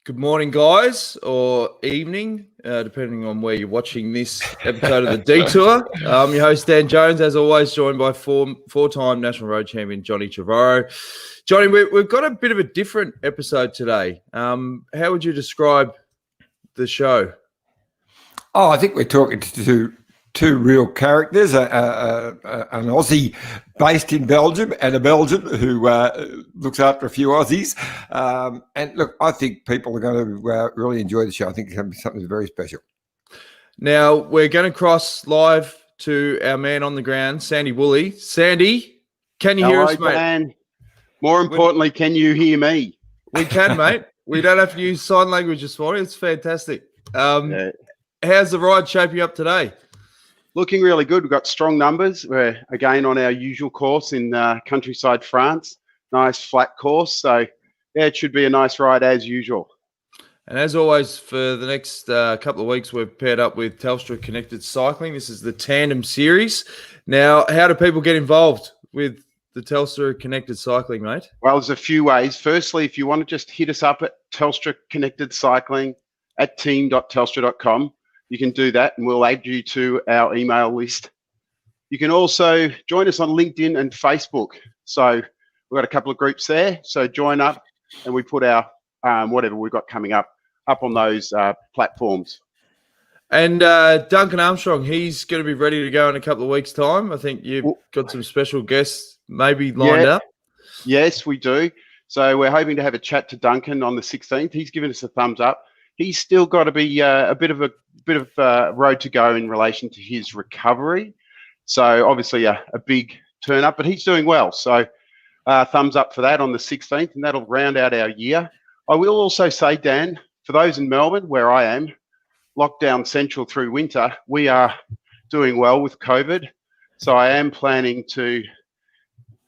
Good morning, guys, or evening, depending on where you're watching this episode of The Detour. I'm your host, Dan Jones, as always, joined by four-time National Road Champion Johnny Trevorrow. Johnny, we've got a bit of a different episode today. How would you describe the show? Oh, I think we're talking to two real characters, an Aussie based in Belgium and a Belgian who looks after a few Aussies. And look, I think people are going to really enjoy the show. I think it's going to be something very special. Now, we're going to cross live to our man on the ground, Sandy Woolley. Sandy, can you hear us, mate? Dan. More importantly, can you hear me? We can, mate. We don't have to use sign language this morning. It's fantastic. Yeah. How's the ride shaping up today? Looking really good. We've got strong numbers. We're again on our usual course in countryside France. Nice flat course. So, yeah, it should be a nice ride as usual. And as always, for the next couple of weeks, we've paired up with Telstra Connected Cycling. This is the Tandem Series. Now, how do people get involved with the Telstra Connected Cycling, mate? Well, there's a few ways. Firstly, if you want to just hit us up at Telstra Connected Cycling at team.telstra.com, you can do that and we'll add you to our email list. You can also join us on LinkedIn and Facebook. So we've got a couple of groups there. So join up and we put our whatever we've got coming up on those platforms. And Duncan Armstrong, he's going to be ready to go in a couple of weeks' time. I think you've got some special guests maybe lined up. Yes, we do. So we're hoping to have a chat to Duncan on the 16th. He's given us a thumbs up. He's still got to be a bit of road to go in relation to his recovery. So obviously a big turn up, but he's doing well. So thumbs up for that on the 16th, and that'll round out our year. I will also say, Dan, for those in Melbourne, where I am, lockdown central through winter, we are doing well with COVID. So I am planning to,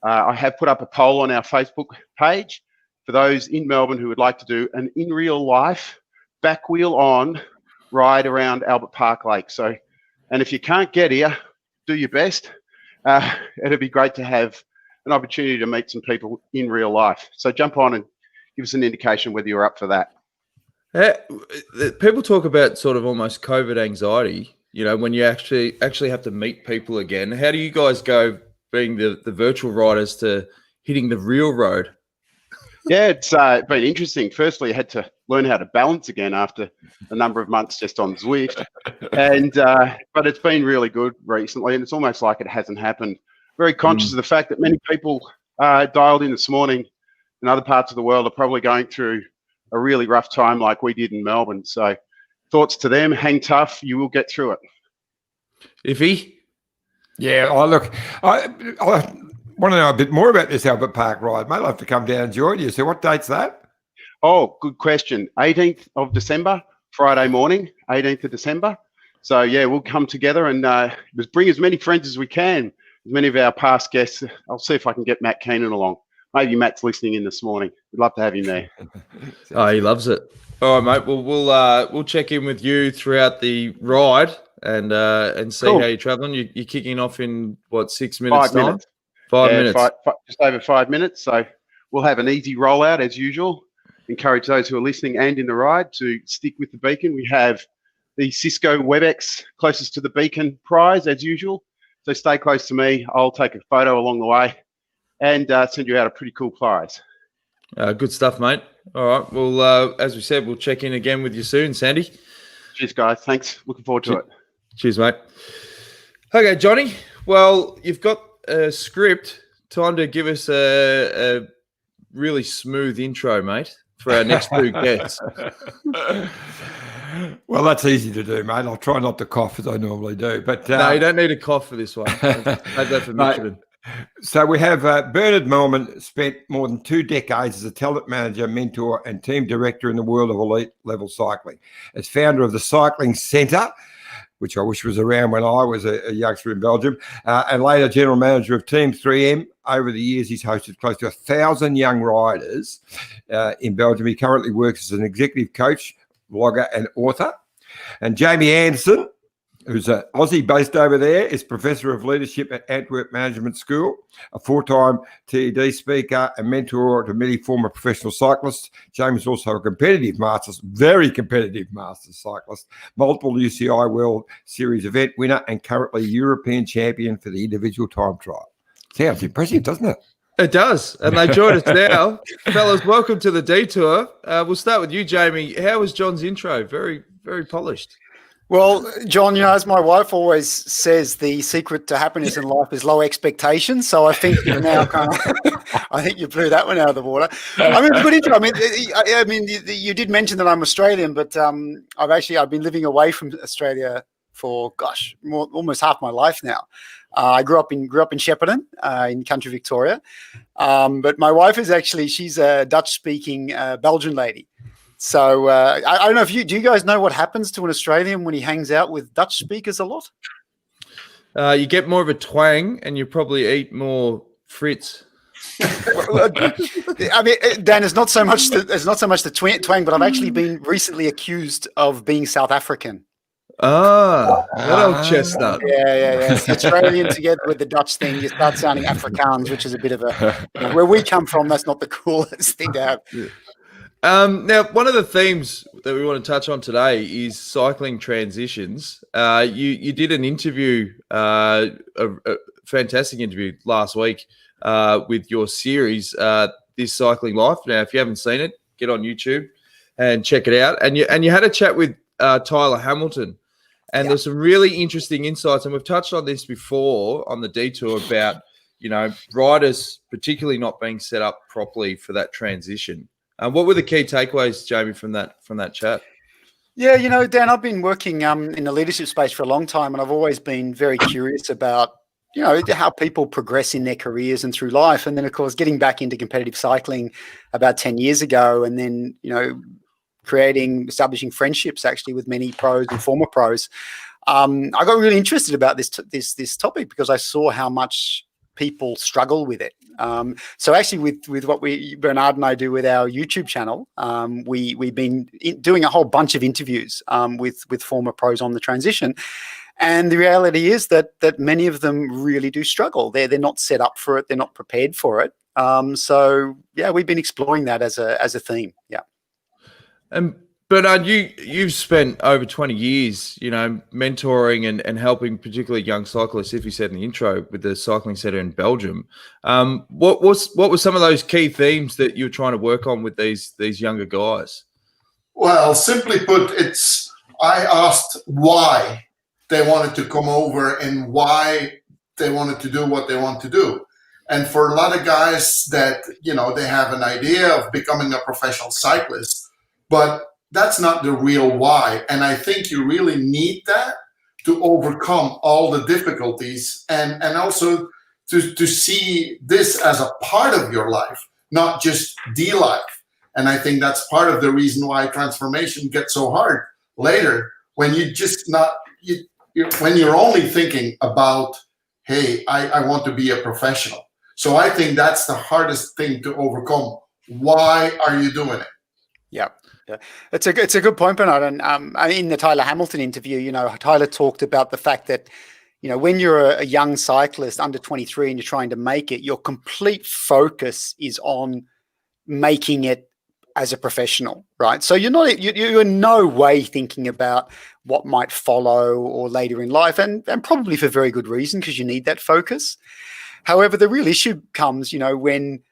I have put up a poll on our Facebook page for those in Melbourne who would like to do an in real life back wheel on ride around Albert Park Lake. So, and if you can't get here, do your best. It'd be great to have an opportunity to meet some people in real life. So jump on and give us an indication whether you're up for that. People talk about sort of almost COVID anxiety, you know, when you actually have to meet people again. How do you guys go being the virtual riders to hitting the real road? Yeah, it's been interesting. Firstly, I had to learn how to balance again after a number of months just on Zwift. And but it's been really good recently, and it's almost like it hasn't happened. Very conscious of the fact that many people dialed in this morning in other parts of the world are probably going through a really rough time like we did in Melbourne. So thoughts to them, hang tough, you will get through it. Iffy? Yeah, look, I want to know a bit more about this Albert Park ride, mate. I'll have to come down and join you. So what date's that? Oh, good question. 18th of December, Friday morning, 18th of December. So, yeah, we'll come together and just bring as many friends as we can, as many of our past guests. I'll see if I can get Matt Keenan along. Maybe Matt's listening in this morning. We'd love to have him there. Oh, he loves it. All right, mate. Well, we'll check in with you throughout the ride and see how you're traveling. You're kicking off in, what, 6 minutes? 5 minutes. 5 minutes. Just over 5 minutes. So we'll have an easy rollout as usual. Encourage those who are listening and in the ride to stick with the beacon. We have the Cisco WebEx closest to the beacon prize as usual. So stay close to me. I'll take a photo along the way and send you out a pretty cool prize. Good stuff, mate. All right. Well, as we said, we'll check in again with you soon, Sandy. Cheers, guys. Thanks. Looking forward to it. Cheers, mate. Okay, Johnny. Well, you've got a script. Time to give us a really smooth intro, mate, for our next two guests. Well, that's easy to do, mate. I'll try not to cough as I normally do. But no, you don't need a cough for this one. Have that for Michelin. So we have Bernard Moerman, spent more than 2 decades as a talent manager, mentor and team director in the world of elite level cycling. As founder of the Cycling Centre, which I wish was around when I was a youngster in Belgium, and later general manager of Team 3M. Over the years, he's hosted close to 1,000 young riders in Belgium. He currently works as an executive coach, blogger and author. And Jamie Anderson who's an Aussie based over there, is Professor of Leadership at Antwerp Management School, a 4-time TED speaker and mentor to many former professional cyclists. James is also a competitive Masters, very competitive Masters cyclist, multiple UCI World Series event winner, and currently European champion for the individual time trial. Sounds impressive, doesn't it? It does. And they join us now. Fellas, welcome to the Detour. We'll start with you, Jamie. How was John's intro? Very, very polished. Well, John, as my wife always says, the secret to happiness in life is low expectations. So I think you now I think you blew that one out of the water. I mean, good intro. I mean, you did mention that I'm Australian, but I've been living away from Australia for almost half my life now. I grew up in Shepparton in country Victoria, but my wife she's a Dutch-speaking Belgian lady. So I don't know if do you guys know what happens to an Australian when he hangs out with Dutch speakers a lot? You get more of a twang, and you probably eat more Fritz. I mean, Dan, it's not so much the twang, but I've actually been recently accused of being South African. That old chestnut. Yeah. It's Australian together with the Dutch thing, you start sounding Afrikaans, which is a bit of where we come from. That's not the coolest thing to have. Yeah. Now, one of the themes that we want to touch on today is cycling transitions. You did an interview, a fantastic interview last week with your series, This Cycling Life. Now, if you haven't seen it, get on YouTube and check it out. And you had a chat with Tyler Hamilton, and there's some really interesting insights. And we've touched on this before on the Detour about, riders particularly not being set up properly for that transition. What were the key takeaways, Jamie, from that chat? Yeah, Dan, I've been working in the leadership space for a long time, and I've always been very curious about, how people progress in their careers and through life. And then, of course, getting back into competitive cycling about 10 years ago, and then, establishing friendships actually with many pros and former pros. I got really interested about this topic because I saw how much people struggle with it. So actually with what Bernard and I do with our YouTube channel, we've been doing a whole bunch of interviews with former pros on the transition. And the reality is that many of them really do struggle. They're not set up for it. They're not prepared for it. So yeah, we've been exploring that as a theme. Yeah. And Bernard, you've spent over 20 years, mentoring and helping particularly young cyclists, if you said in the intro, with the cycling centre in Belgium. What were some of those key themes that you were trying to work on with these younger guys? Well, simply put, I asked why they wanted to come over and why they wanted to do what they want to do. And for a lot of guys that, they have an idea of becoming a professional cyclist, but that's not the real why. And I think you really need that to overcome all the difficulties and also to see this as a part of your life, not just the life. And I think that's part of the reason why transformation gets so hard later, when when you're only thinking about, hey, I want to be a professional. So I think that's the hardest thing to overcome. Why are you doing it? Yeah. Yeah, it's a good point, Bernard. And in the Tyler Hamilton interview, Tyler talked about the fact that, when you're a young cyclist under 23 and you're trying to make it, your complete focus is on making it as a professional, right? So you're in no way thinking about what might follow or later in life, and probably for very good reason, because you need that focus. However, the real issue comes, when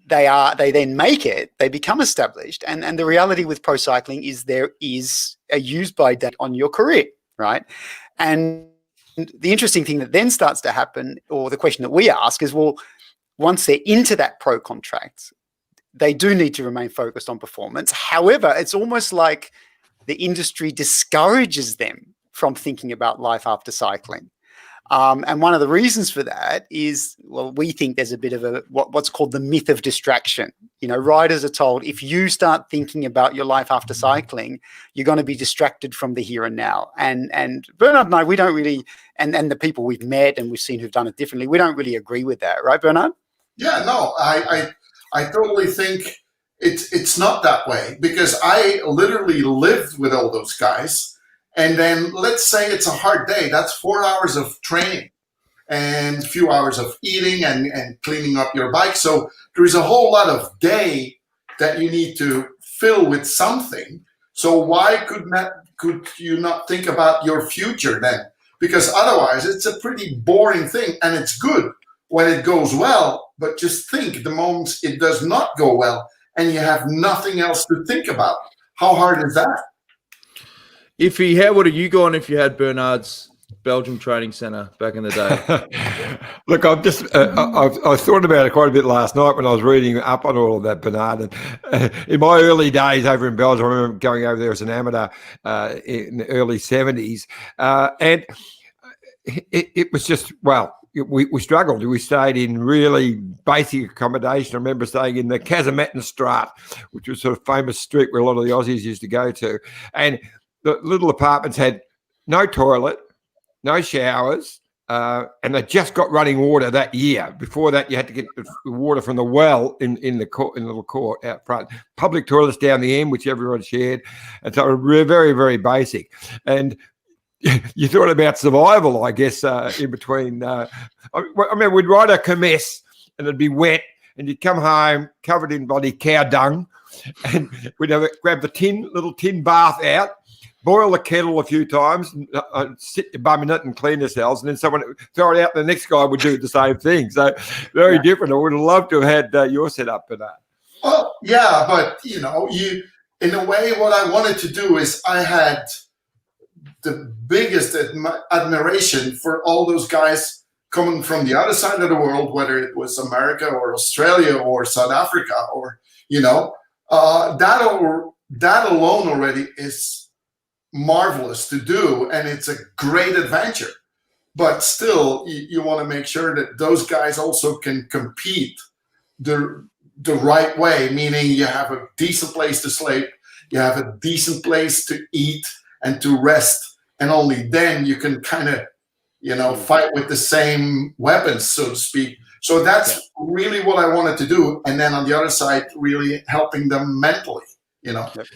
they then make it, they become established. And the reality with pro cycling is there is a use by date on your career, right? And the interesting thing that then starts to happen, or the question that we ask is, well, once they're into that pro contract, they do need to remain focused on performance. However, it's almost like the industry discourages them from thinking about life after cycling. And one of the reasons for that is, well, we think there's a bit of what's called the myth of distraction. Riders are told, if you start thinking about your life after cycling, you're going to be distracted from the here and now. And Bernard and I, we don't really, and the people we've met and we've seen who've done it differently, we don't really agree with that, right, Bernard? Yeah, no, I totally think it's not that way, because I literally lived with all those guys. And then let's say it's a hard day. That's 4 hours of training and a few hours of eating and cleaning up your bike. So there is a whole lot of day that you need to fill with something. So why could you not think about your future then? Because otherwise it's a pretty boring thing, and it's good when it goes well, but just think the moments it does not go well and you have nothing else to think about. How hard is that? How would have you gone if you had Bernard's Belgian training center back in the day? Look, I've thought about it quite a bit last night when I was reading up on all of that, Bernard. And in my early days over in Belgium, I remember going over there as an amateur in the early 70s. And it was just, well, we struggled. We stayed in really basic accommodation. I remember staying in the Casamatan which was sort of famous street where a lot of the Aussies used to go to. And the little apartments had no toilet, no showers, and they just got running water that year. Before that, you had to get the water from the well in the little court out front. Public toilets down the end, which everyone shared. And so very, very basic. And you thought about survival, I guess, in between. I mean, we'd ride a kermesse and it'd be wet, and you'd come home covered in bloody cow dung, and we'd grab the little tin bath out, boil the kettle a few times, sit your bum in it and clean yourselves, and then someone throw it out, and the next guy would do the same thing. So very different. I would have loved to have had your setup for that. Well, yeah, but, in a way, what I wanted to do is I had the biggest admiration for all those guys coming from the other side of the world, whether it was America or Australia or South Africa, or, that alone already is marvelous to do, and it's a great adventure. But still, you want to make sure that those guys also can compete the right way, meaning you have a decent place to sleep, you have a decent place to eat and to rest, and only then you can kind of, fight with the same weapons, so to speak. So that's really what I wanted to do. And then on the other side, really helping them mentally, Yep.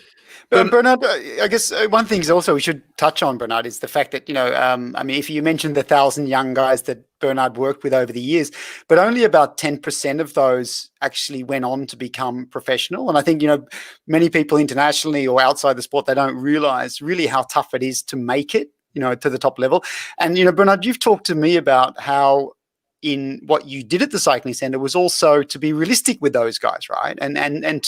But Bernard, I guess one thing is also we should touch on, Bernard, is the fact that, if you mentioned the 1,000 young guys that Bernard worked with over the years, but only about 10% of those actually went on to become professional. And I think, many people internationally or outside the sport, they don't realize really how tough it is to make it, to the top level. And, Bernard, you've talked to me about how in what you did at the cycling center was also to be realistic with those guys, right? And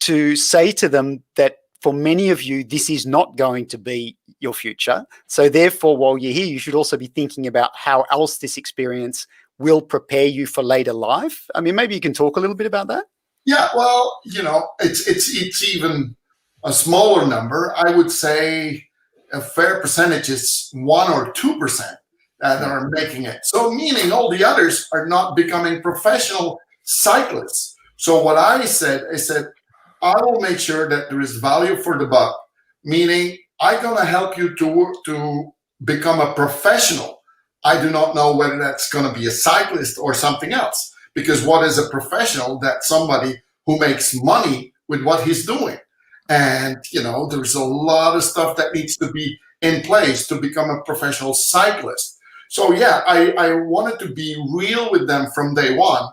to say to them that for many of you, this is not going to be your future. So therefore, while you're here, you should also be thinking about how else this experience will prepare you for later life. I mean, maybe you can talk a little bit about that. Yeah, well, it's even a smaller number. I would say a fair percentage is 1 or 2% that are making it. So meaning all the others are not becoming professional cyclists. So what I said, I will make sure that there is value for the buck, meaning I'm going to help you to become a professional. I do not know whether that's going to be a cyclist or something else, because what is a professional? That's somebody who makes money with what he's doing. And, there's a lot of stuff that needs to be in place to become a professional cyclist. So, yeah, I wanted to be real with them from day one.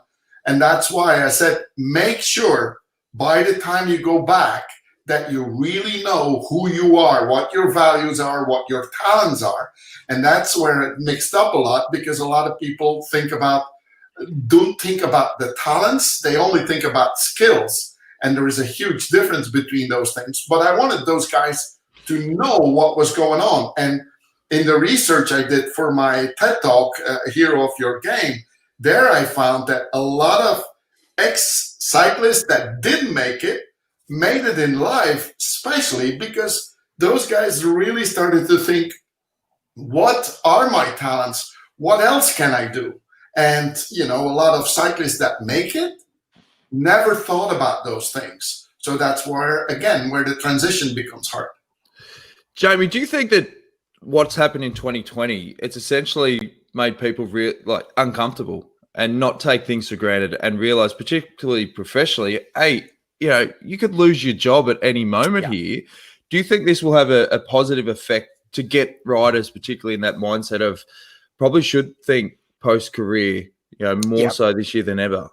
And that's why I said, make sure by the time you go back that you really know who you are, what your values are, what your talents are. And that's where it mixed up a lot, because a lot of people don't think about the talents. They only think about skills. And there is a huge difference between those things. But I wanted those guys to know what was going on. And in the research I did for my TED Talk, Hero of Your Game, there I found that a lot of ex-cyclists that didn't make it made it in life, especially because those guys really started to think, what are my talents? What else can I do? And, a lot of cyclists that make it never thought about those things. So that's where the transition becomes hard. Jamie, do you think that what's happened in 2020, it's essentially made people uncomfortable and not take things for granted and realize, particularly professionally, hey, you could lose your job at any moment here. Do you think this will have a positive effect to get riders, particularly in that mindset of probably should think post-career, more so this year than ever?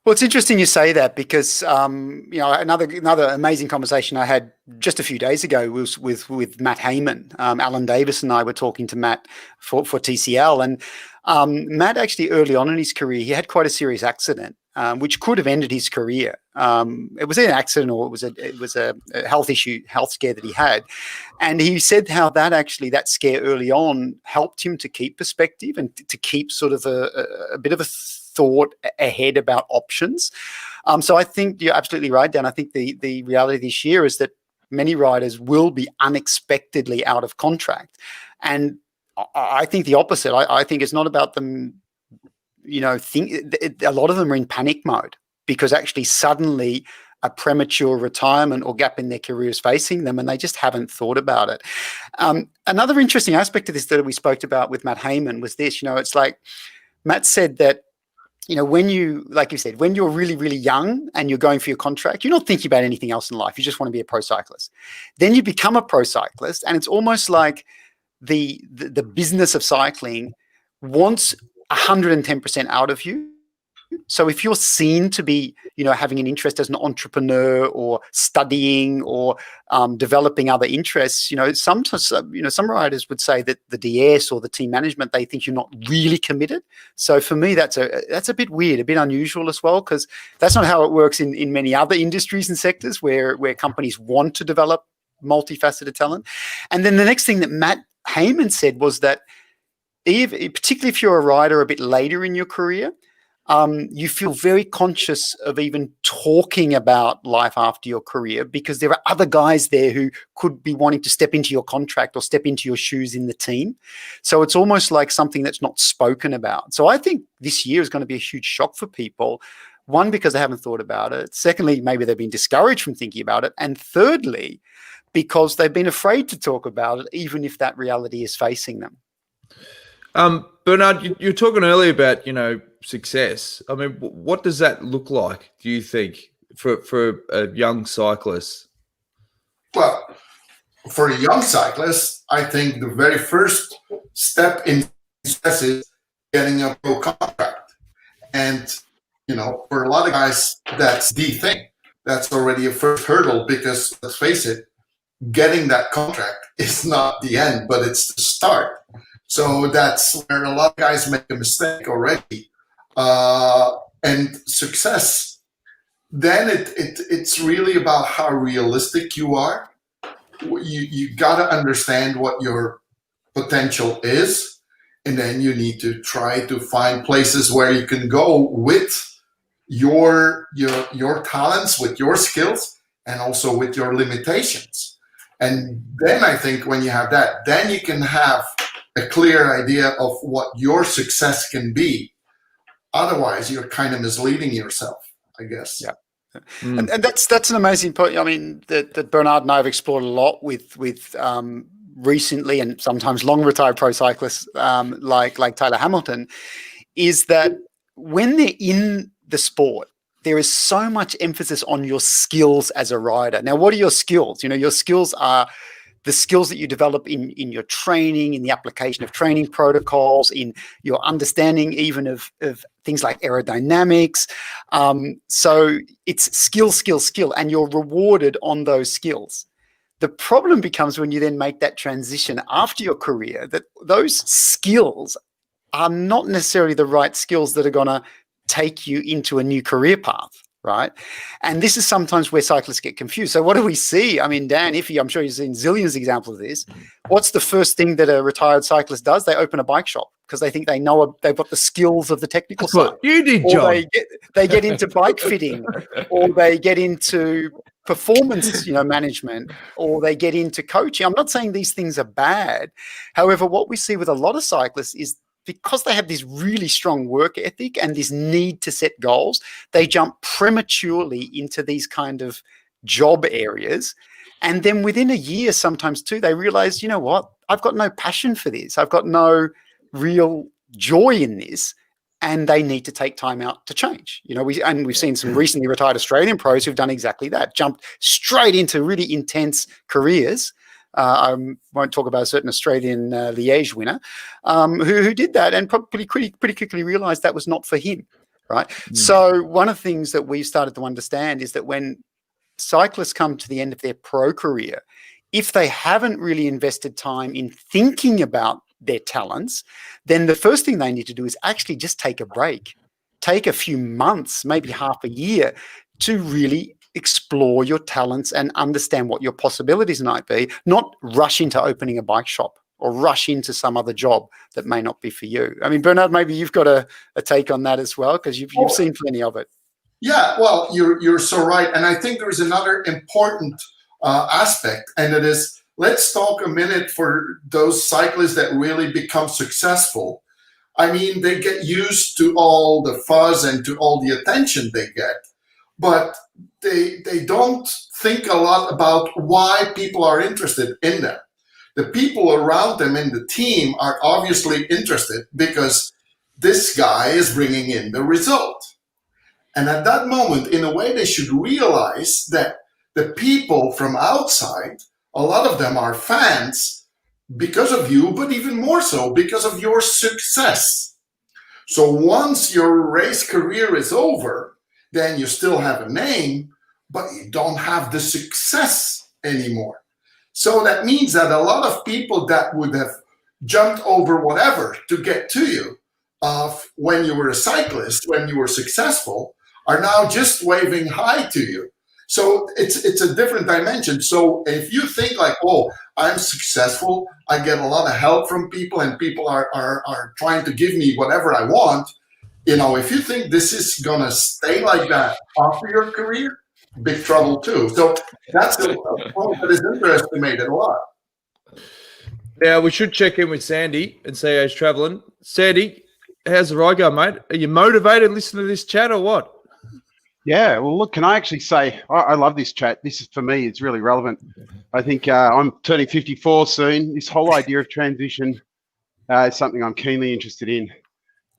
Well, it's interesting you say that because another amazing conversation I had just a few days ago was with Matt Heyman. Alan Davis and I were talking to Matt for TCL, and Matt actually early on in his career he had quite a serious accident, which could have ended his career. It was an accident, or it was a health scare that he had, and he said how that scare early on helped him to keep perspective and to keep sort of a bit of a thought ahead about options. So I think you're absolutely right, Dan. I think the reality this year is that many riders will be unexpectedly out of contract. And I think the opposite. I think it's not about them, a lot of them are in panic mode because actually suddenly a premature retirement or gap in their career is facing them and they just haven't thought about it. Another interesting aspect of this that we spoke about with Matt Heyman was this, it's like Matt said that, when like you said, when you're really, really young and you're going for your contract, you're not thinking about anything else in life. You just want to be a pro cyclist. Then you become a pro cyclist, and it's almost like the business of cycling wants 110% out of you. So if you're seen to be, having an interest as an entrepreneur or studying or developing other interests, sometimes, some riders would say that the DS or the team management, they think you're not really committed. So for me, that's a bit weird, a bit unusual as well, because that's not how it works in many other industries and sectors where companies want to develop multifaceted talent. And then the next thing that Matt Heyman said was that particularly if you're a rider a bit later in your career, you feel very conscious of even talking about life after your career because there are other guys there who could be wanting to step into your contract or step into your shoes in the team. So it's almost like something that's not spoken about. So I think this year is going to be a huge shock for people. One, because they haven't thought about it. Secondly, maybe they've been discouraged from thinking about it. And thirdly, because they've been afraid to talk about it, even if that reality is facing them. Bernard, you were talking earlier about, success. I mean, what does that look like, do you think, for a young cyclist? Well, for a young cyclist, I think the very first step in success is getting a pro contract. And, for a lot of guys, that's the thing. That's already a first hurdle because, let's face it, getting that contract is not the end, but it's the start. So that's where a lot of guys make a mistake already. And success, then it's really about how realistic you are. You got to understand what your potential is, and then you need to try to find places where you can go with your talents, with your skills, and also with your limitations. And then I think when you have that, then you can have a clear idea of what your success can be. Otherwise, you're kind of misleading yourself, I guess. Yeah. And that's an amazing point. I mean, that Bernard and I have explored a lot with recently and sometimes long retired pro cyclists like Tyler Hamilton, is that when they're in the sport, there is so much emphasis on your skills as a rider. Now, what are your skills? Your skills are the skills that you develop in your training, in the application of training protocols, in your understanding even of things like aerodynamics. So it's skill, and you're rewarded on those skills. The problem becomes when you then make that transition after your career, that those skills are not necessarily the right skills that are going to take you into a new career path. Right. And this is sometimes where cyclists get confused. So what do we see? I mean, Dan, I'm sure you've seen zillions of examples of this. What's the first thing that a retired cyclist does? They open a bike shop because they think they've got the skills of the technical side. What you did, or John. They get into bike fitting, or they get into performance, management, or they get into coaching. I'm not saying these things are bad. However, what we see with a lot of cyclists is because they have this really strong work ethic and this need to set goals, they jump prematurely into these kind of job areas. And then within a year, sometimes too, they realize, you know what, I've got no passion for this. I've got no real joy in this. and they need to take time out to change. We've seen some recently retired Australian pros who've done exactly that, jumped straight into really intense careers. I won't talk about a certain Australian Liège winner who did that and probably pretty quickly realized that was not for him, right? So one of the things that we've started to understand is that when cyclists come to the end of their pro career, if they haven't really invested time in thinking about their talents, then the first thing they need to do is actually just take a break, take a few months, maybe half a year, to really explore your talents and understand what your possibilities might be, not rush into opening a bike shop or rush into some other job that may not be for you. I mean, Bernard, maybe you've got a take on that as well, because you've seen plenty of it. Yeah, well, you're so right. And I think there is another important aspect, and it is, let's talk a minute for those cyclists that really become successful. I mean, they get used to all the fuzz and to all the attention they get, but they don't think a lot about why people are interested in them. The people around them in the team are obviously interested because this guy is bringing in the result. And at that moment, in a way, they should realize that the people from outside, a lot of them are fans because of you, but even more so because of your success. So once your race career is over, then you still have a name, but you don't have the success anymore. So that means that a lot of people that would have jumped over whatever to get to you when you were a cyclist, when you were successful, are now just waving hi to you. So it's a different dimension. So if you think like, oh, I'm successful, I get a lot of help from people and people are trying to give me whatever I want, if you think this is gonna stay like that after your career, big trouble too. So that's a point that is underestimated a lot. Now we should check in with Sandy and see how he's traveling. Sandy, how's the ride going, mate? Are you motivated to listen to this chat or what? Yeah, well, look, can I actually say I love this chat. This is, for me, it's really relevant. I think I'm turning 54 soon. This whole idea of transition is something I'm keenly interested in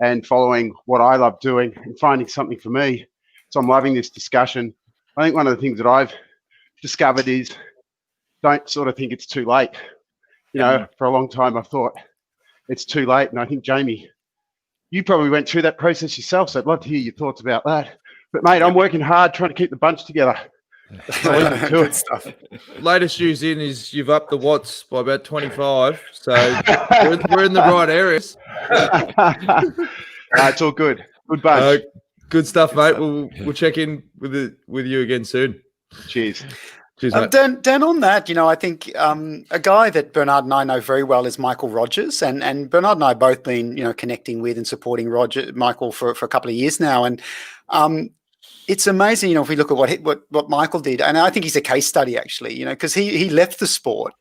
and following what I love doing and finding something for me. So I'm loving this discussion. I think one of the things that I've discovered is don't sort of think it's too late. For a long time I've thought it's too late. And I think, Jamie, you probably went through that process yourself. So I'd love to hear your thoughts about that. But, mate, I'm working hard trying to keep the bunch together. Good stuff. Latest news in is you've upped the watts by about 25. So we're in the right areas. It's all good. Good bunch. Good stuff, mate. We'll check in with you again soon. Cheers. Cheers, mate. Dan, on that, I think a guy that Bernard and I know very well is Michael Rogers, and Bernard and I have both been, connecting with and supporting Michael for a couple of years now, and it's amazing, if we look at what Michael did, and I think he's a case study actually, because he left the sport.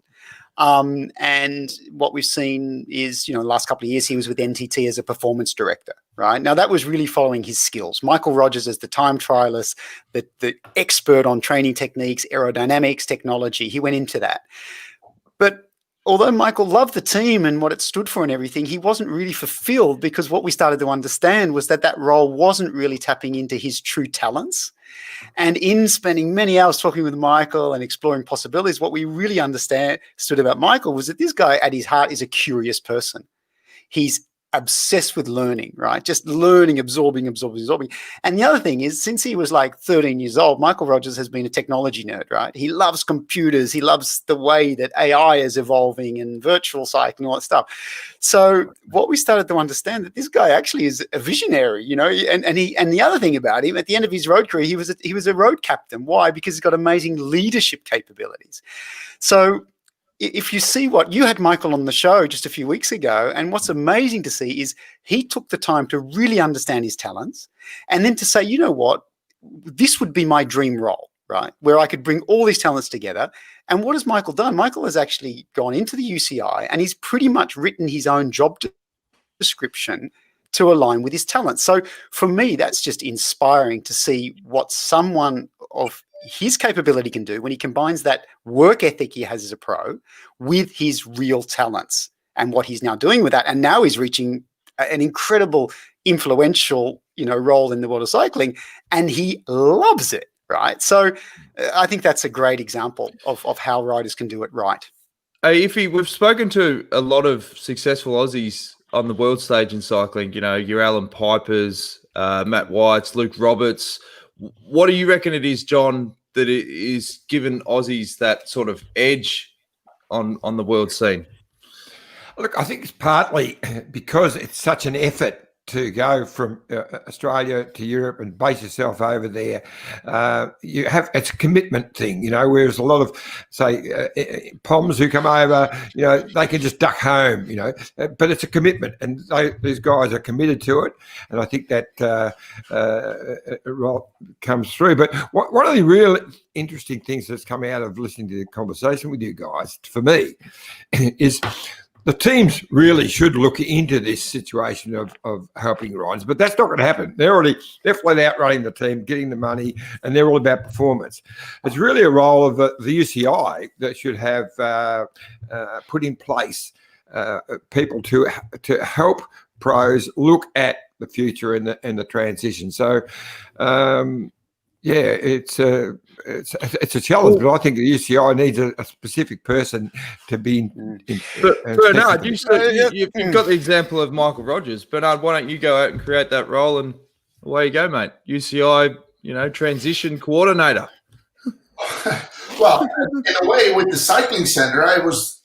And what we've seen is, the last couple of years, he was with NTT as a performance director, right? Now that was really following his skills. Michael Rogers as the time trialist, the expert on training techniques, aerodynamics, technology, he went into that. But although Michael loved the team and what it stood for and everything, he wasn't really fulfilled because what we started to understand was that role wasn't really tapping into his true talents. And in spending many hours talking with Michael and exploring possibilities, what we really understood about Michael was that this guy at his heart is a curious person. He's obsessed with learning, right? Just learning, absorbing. And the other thing is, since he was like 13 years old, Michael Rogers has been a technology nerd, right? He loves computers. He loves the way that AI is evolving and virtual cycling, all that stuff. So what we started to understand that this guy actually is a visionary, and the other thing about him, at the end of his road career, he was a road captain. Why? Because he's got amazing leadership capabilities. So if you see what you had Michael on the show just a few weeks ago, and what's amazing to see is he took the time to really understand his talents and then to say, you know what, this would be my dream role, right? Where I could bring all these talents together. And what has Michael done? Michael has actually gone into the UCI and he's pretty much written his own job description to align with his talents. So for me, that's just inspiring to see what someone of his capability can do when he combines that work ethic he has as a pro with his real talents and what he's now doing with that. And now he's reaching an incredible influential, role in the world of cycling, and he loves it, right? So I think that's a great example of how riders can do it right. Hey, Iffy, we've spoken to a lot of successful Aussies on the world stage in cycling, your Alan Pipers, Matt Whites, Luke Roberts. What do you reckon it is, John, that it is given Aussies that sort of edge on the world scene? Look, I think it's partly because it's such an effort to go from Australia to Europe and base yourself over there. It's a commitment thing, whereas a lot of, say, Poms who come over, they can just duck home, but it's a commitment, and these guys are committed to it, and I think that comes through. But one of the real interesting things that's come out of listening to the conversation with you guys, for me, is the teams really should look into this situation of helping riders, but that's not going to happen. They're flat out running the team, getting the money, and they're all about performance. It's really a role of the UCI that should have put in place people to help pros look at the future and the transition. So, it's a challenge, but I think the UCI needs a specific person to be. But Bernard, you've got the example of Michael Rogers. Bernard, why don't you go out and create that role, and away you go, mate? UCI, transition coordinator. Well, in a way, with the cycling center, I was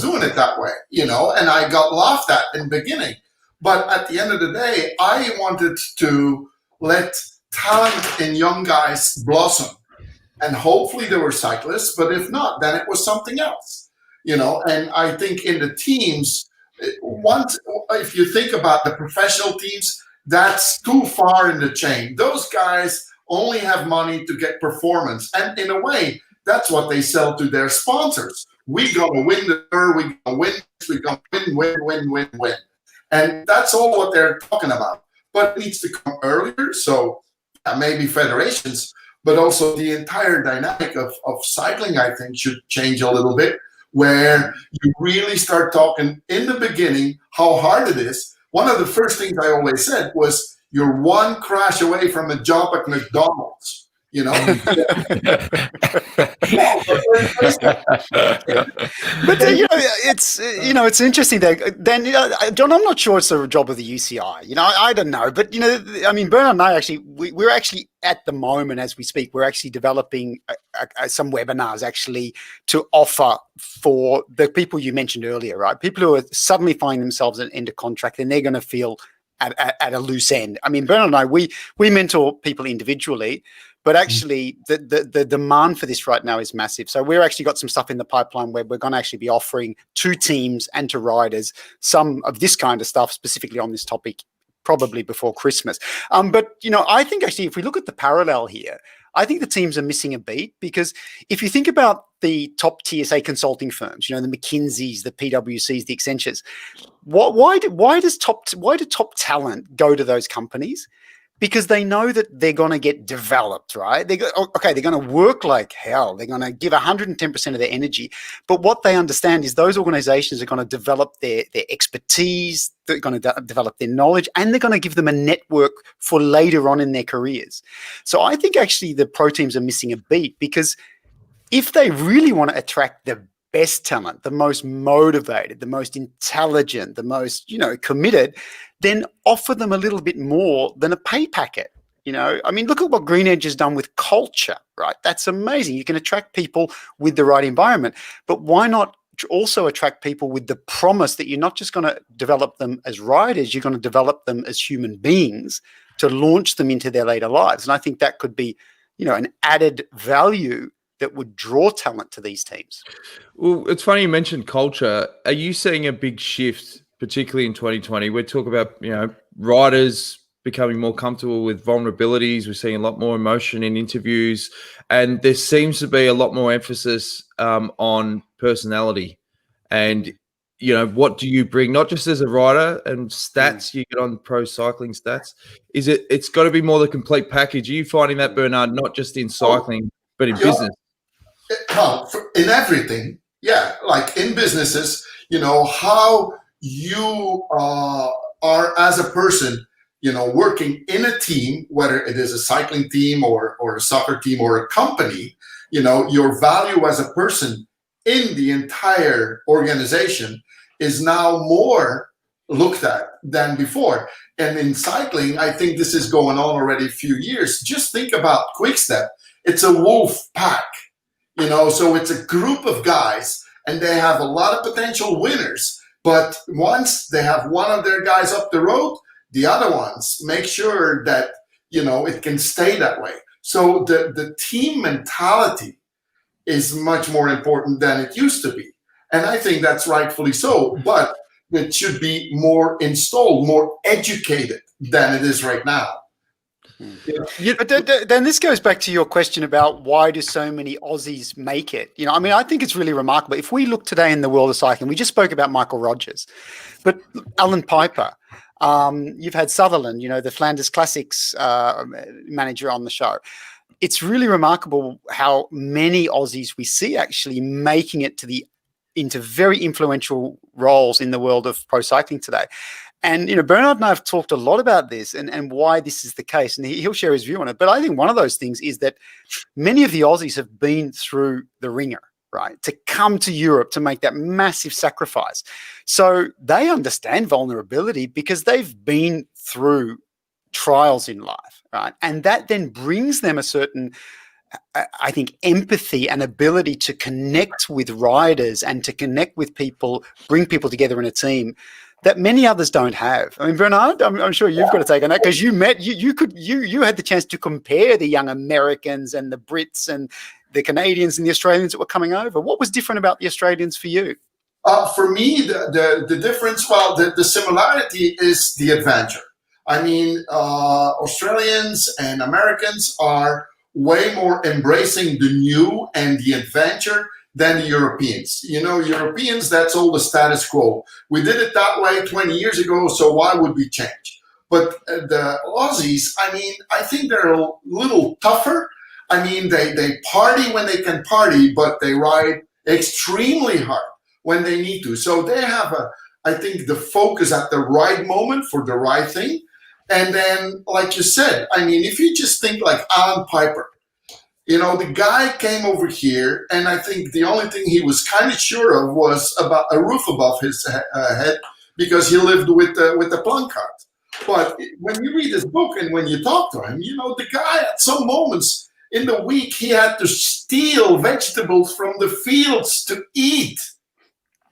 doing it that way, and I got laughed at in the beginning. But at the end of the day, I wanted to let talent in young guys blossom, and hopefully they were cyclists, but if not, then it was something else, and I think in the teams, if you think about the professional teams, that's too far in the chain. Those guys only have money to get performance, and in a way, that's what they sell to their sponsors. We're gonna win the tour, we're gonna win, we're gonna win, and that's all what they're talking about. But it needs to come earlier, so maybe federations, but also the entire dynamic of cycling, I think, should change a little bit, where you really start talking in the beginning how hard it is. One of the first things I always said was, you're one crash away from a job at McDonald's. But it's interesting that then John, I'm not sure it's the job of the UCI. I don't know, but Bernard and I we're actually at the moment as we speak, we're actually developing some webinars actually to offer for the people you mentioned earlier, right? People who are suddenly finding themselves in a contract and they're going to feel at a loose end. Bernard and I, we mentor people individually. But actually, the demand for this right now is massive. So we're actually got some stuff in the pipeline where we're going to actually be offering to teams and to riders some of this kind of stuff, specifically on this topic, probably before Christmas. But I think actually, if we look at the parallel here, I think the teams are missing a beat, because if you think about the top tier, say, consulting firms, the McKinseys, the PwCs, the Accentures, why do top talent go to those companies? Because they know that they're going to get developed, right? They're going to work like hell. They're going to give 110% of their energy. But what they understand is those organizations are going to develop their expertise, they're going to develop their knowledge, and they're going to give them a network for later on in their careers. So I think actually the pro teams are missing a beat, because if they really want to attract the best talent, the most motivated, the most intelligent, the most, committed, then offer them a little bit more than a pay packet. Look at what Green Edge has done with culture, right? That's amazing. You can attract people with the right environment, but why not also attract people with the promise that you're not just going to develop them as riders, you're going to develop them as human beings to launch them into their later lives. And I think that could be, an added value that would draw talent to these teams. Well, it's funny you mentioned culture. Are you seeing a big shift, particularly in 2020? We talk about, riders becoming more comfortable with vulnerabilities. We're seeing a lot more emotion in interviews, and there seems to be a lot more emphasis on personality. And, what do you bring, not just as a rider and stats you get on pro cycling stats? It's got to be more the complete package. Are you finding that, Bernard, not just in cycling, but in business? Well, in everything, yeah. Like in businesses, how you are as a person, working in a team, whether it is a cycling team or a soccer team or a company, your value as a person in the entire organization is now more looked at than before. And in cycling, I think this is going on already a few years. Just think about Quickstep. It's a wolf pack, so it's a group of guys, and they have a lot of potential winners. But once they have one of their guys up the road, the other ones make sure that, it can stay that way. So the team mentality is much more important than it used to be. And I think that's rightfully so, but it should be more installed, more educated than it is right now. But then this goes back to your question about why do so many Aussies make it? I think it's really remarkable. If we look today in the world of cycling, we just spoke about Michael Rogers, but Alan Piper, you've had Sutherland, the Flanders Classics manager on the show. It's really remarkable how many Aussies we see actually making it into very influential roles in the world of pro cycling today. And, Bernard and I have talked a lot about this and why this is the case, and he'll share his view on it. But I think one of those things is that many of the Aussies have been through the ringer, right, to come to Europe to make that massive sacrifice. So they understand vulnerability because they've been through trials in life, right? And that then brings them a certain, I think, empathy and ability to connect with riders and to connect with people, bring people together in a team that many others don't have. I mean, Bernard, I'm sure you've got to take on that because you had the chance to compare the young Americans and the Brits and the Canadians and the Australians that were coming over. What was different about the Australians for you? For me, the difference, the similarity is the adventure. I mean, Australians and Americans are way more embracing the new and the adventure than the Europeans. Europeans, that's all the status quo. We did it that way 20 years ago, so why would we change? But the Aussies, I think they're a little tougher. They party when they can party, but they ride extremely hard when they need to. So they have, I think, the focus at the right moment for the right thing. And then, like you said, if you just think like Alan Piper, the guy came over here, and I think the only thing he was kind of sure of was about a roof above his head because he lived with the plunk cart. But when you read his book and when you talk to him, the guy at some moments in the week, he had to steal vegetables from the fields to eat.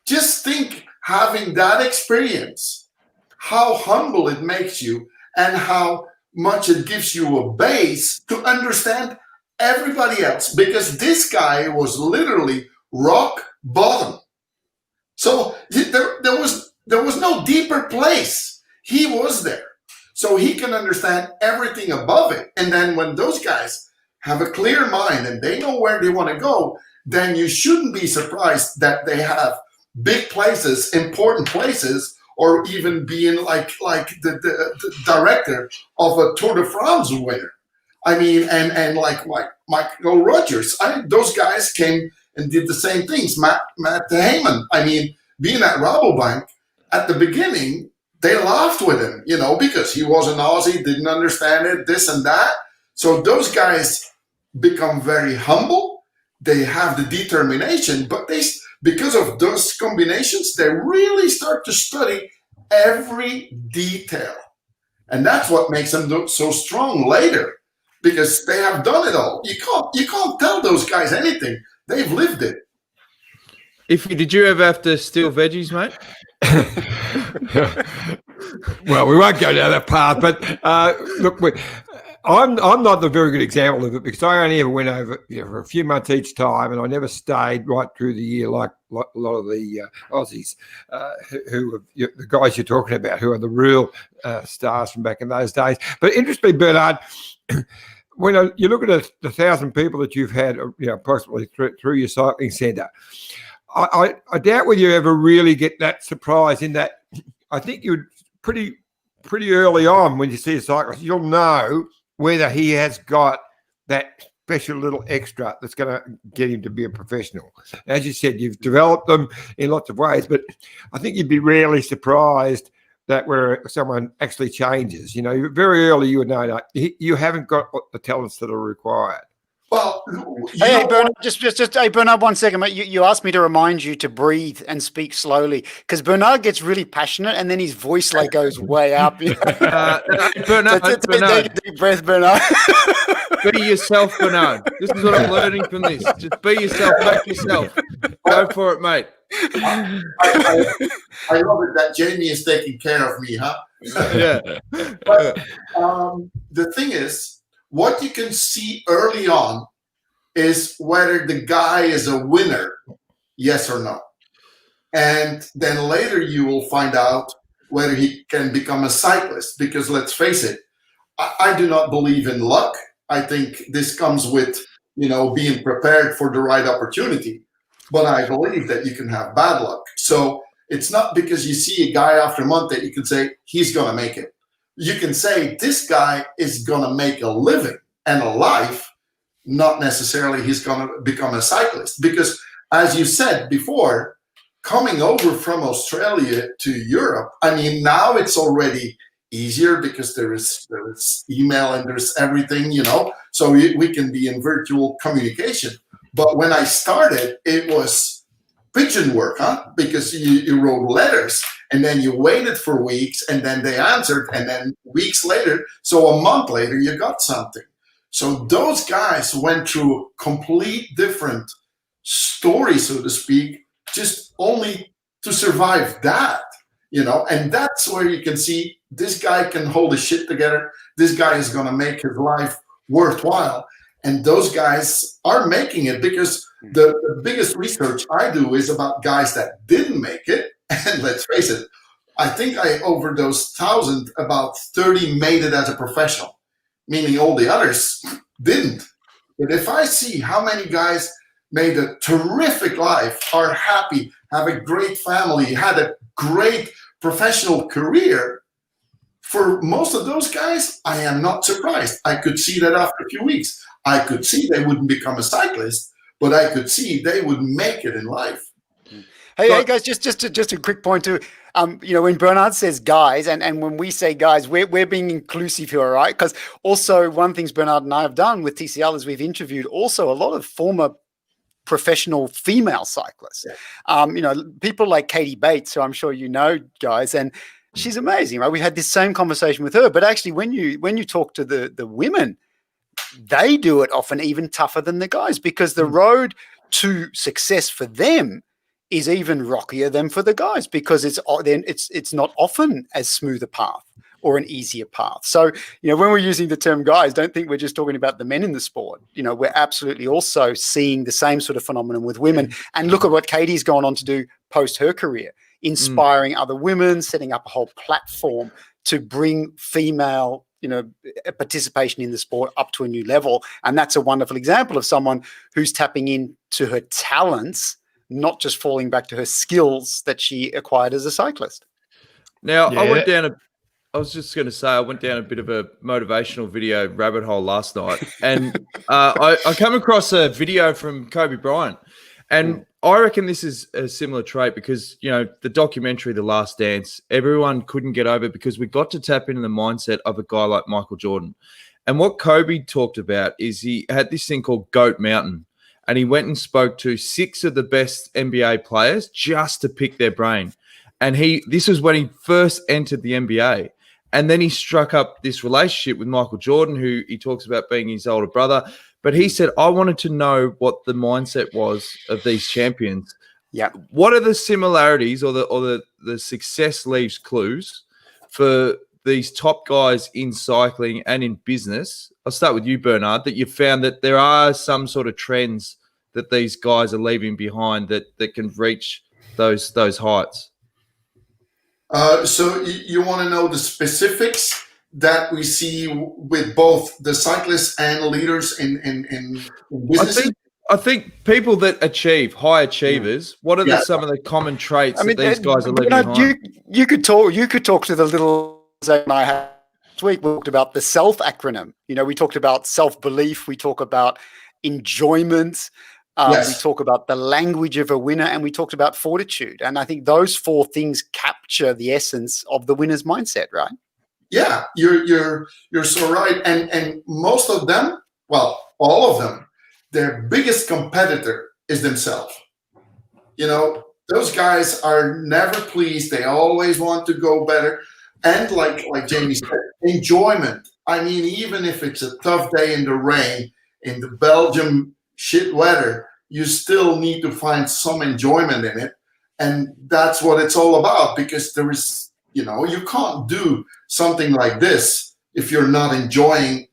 Just think, having that experience, how humble it makes you and how much it gives you a base to understand everybody else, because this guy was literally rock bottom. So there was no deeper place. He was there. So he can understand everything above it. And then when those guys have a clear mind and they know where they want to go, then you shouldn't be surprised that they have big places, important places, or even being like the director of a Tour de France winner. And like Michael Rogers, those guys came and did the same things. Matt Heyman, being at Rabobank, at the beginning, they laughed with him, because he was an Aussie, didn't understand it, this and that. So those guys become very humble. They have the determination, but because of those combinations, they really start to study every detail. And that's what makes them so strong later. Because they have done it all. You can't tell those guys anything. They've lived it. Did you ever have to steal veggies, mate? Well, we won't go down that path. But look, I'm not the very good example of it because I only ever went over for a few months each time, and I never stayed right through the year like a lot of the Aussies, who are the guys you're talking about, who are the real stars from back in those days. But interestingly, Bernard, when you look at the 1,000 people that you've had, approximately through your cycling centre, I doubt whether you ever really get that surprise in that I think you're pretty early on when you see a cyclist, you'll know whether he has got that special little extra that's going to get him to be a professional. As you said, you've developed them in lots of ways, but I think you'd be rarely surprised that where someone actually changes. You know, very early you would know that you haven't got the talents that are required. Well, Hey, Bernard, hey, Bernard, 1 second, mate. You asked me to remind you to breathe and speak slowly because Bernard gets really passionate and then his voice like goes way up. You know? Bernard, Take Bernard, a deep breath, Bernard. be yourself, Bernard. This is what I'm learning from this. Just be yourself, make yourself. Go for it, mate. I love it that Jamie is taking care of me, huh? Yeah. But the thing is, what you can see early on is whether the guy is a winner, yes or no. And then later you will find out whether he can become a cyclist. Because let's face it, I do not believe in luck. I think this comes with, being prepared for the right opportunity. But I believe that you can have bad luck. So it's not because you see a guy after a month that you can say, he's going to make it. You can say, this guy is going to make a living and a life, not necessarily he's going to become a cyclist. Because as you said before, coming over from Australia to Europe, I mean, now it's already easier because there is email and there's everything, so we can be in virtual communication. But when I started, it was pigeon work, because you wrote letters and then you waited for weeks and then they answered and then weeks later, so a month later, you got something. So those guys went through complete different stories, so to speak, just only to survive that, and that's where you can see this guy can hold his shit together. This guy is going to make his life worthwhile. And those guys are making it because the biggest research I do is about guys that didn't make it. And let's face it, I think over those 1,000, about 30 made it as a professional, meaning all the others didn't. But if I see how many guys made a terrific life, are happy, have a great family, had a great professional career, for most of those guys, I am not surprised. I could see that after a few weeks. I could see they wouldn't become a cyclist, but I could see they would make it in life. Hey guys, just a quick point too. When Bernard says guys, and when we say guys, we're being inclusive here, right? Because also one thing Bernard and I have done with TCL is we've interviewed also a lot of former professional female cyclists. People like Katie Bates, who I'm sure you know, guys, and she's amazing, right? We had this same conversation with her, but actually when you talk to the women, they do it often even tougher than the guys because the road to success for them is even rockier than for the guys because it's not often as smooth a path or an easier path. So, when we're using the term guys, don't think we're just talking about the men in the sport. We're absolutely also seeing the same sort of phenomenon with women. And look at what Katie's gone on to do post her career, inspiring other women, setting up a whole platform to bring female participation in the sport up to a new level. And that's a wonderful example of someone who's tapping into her talents, not just falling back to her skills that she acquired as a cyclist. Now, I went down I went down a bit of a motivational video rabbit hole last night, and I come across a video from Kobe Bryant, and I reckon this is a similar trait because, the documentary, The Last Dance, everyone couldn't get over because we got to tap into the mindset of a guy like Michael Jordan. And what Kobe talked about is he had this thing called Goat Mountain, and he went and spoke to 6 of the best NBA players just to pick their brain. And this was when he first entered the NBA. And then he struck up this relationship with Michael Jordan, who he talks about being his older brother. But he said, I wanted to know what the mindset was of these champions. Yeah. What are the similarities or the success leaves clues for these top guys in cycling and in business? I'll start with you, Bernard, that you found that there are some sort of trends that these guys are leaving behind that can reach those heights. So you want to know the specifics that we see with both the cyclists and leaders in business? I think people that achieve, high achievers, what are some of the common traits that these guys are leaving behind? You could talk to the little Zach and I had last week. We talked about the self acronym. We talked about self-belief. We talk about enjoyment. Yes. We talk about the language of a winner, and we talked about fortitude. And I think those 4 things capture the essence of the winner's mindset, right? Yeah, you're so right. And most of them, well, all of them, their biggest competitor is themselves. You know, those guys are never pleased. They always want to go better. And like Jamie said, enjoyment. I mean, even if it's a tough day in the rain, in the Belgian shit weather, you still need to find some enjoyment in it. And that's what it's all about, because there is, you know, you can't do something like this if you're not enjoying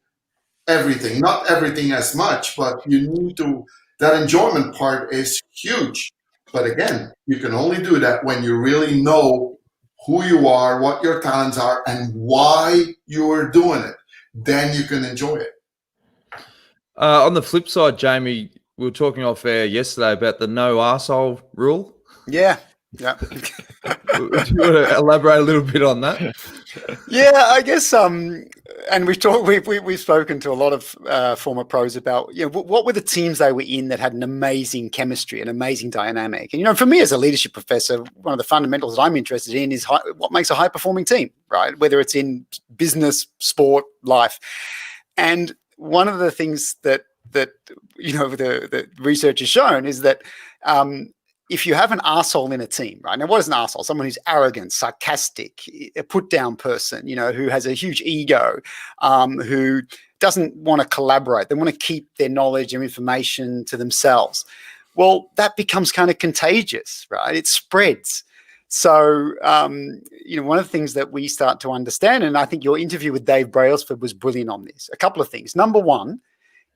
everything. Not everything as much, but you need to, that enjoyment part is huge. But again, you can only do that when you really know who you are, what your talents are, and why you are doing it. Then you can enjoy it. On the flip side, Jamie, we were talking off air yesterday about the no arsehole rule. Yeah. Do you want to elaborate a little bit on that? Yeah, I guess. And we've spoken to a lot of former pros about, you know, what were the teams they were in that had an amazing chemistry, an amazing dynamic. And, you know, for me as a leadership professor, one of the fundamentals that I'm interested in is what makes a high performing team, right? Whether it's in business, sport, life. And one of the things that you know the research has shown is that if you have an arsehole in a team, right? Now, what is an arsehole? Someone who's arrogant, sarcastic, a put-down person, you know, who has a huge ego, who doesn't want to collaborate. They want to keep their knowledge and information to themselves. Well, that becomes kind of contagious, right? It spreads. So, you know, one of the things that we start to understand, and I think your interview with Dave Brailsford was brilliant on this, a couple of things. Number one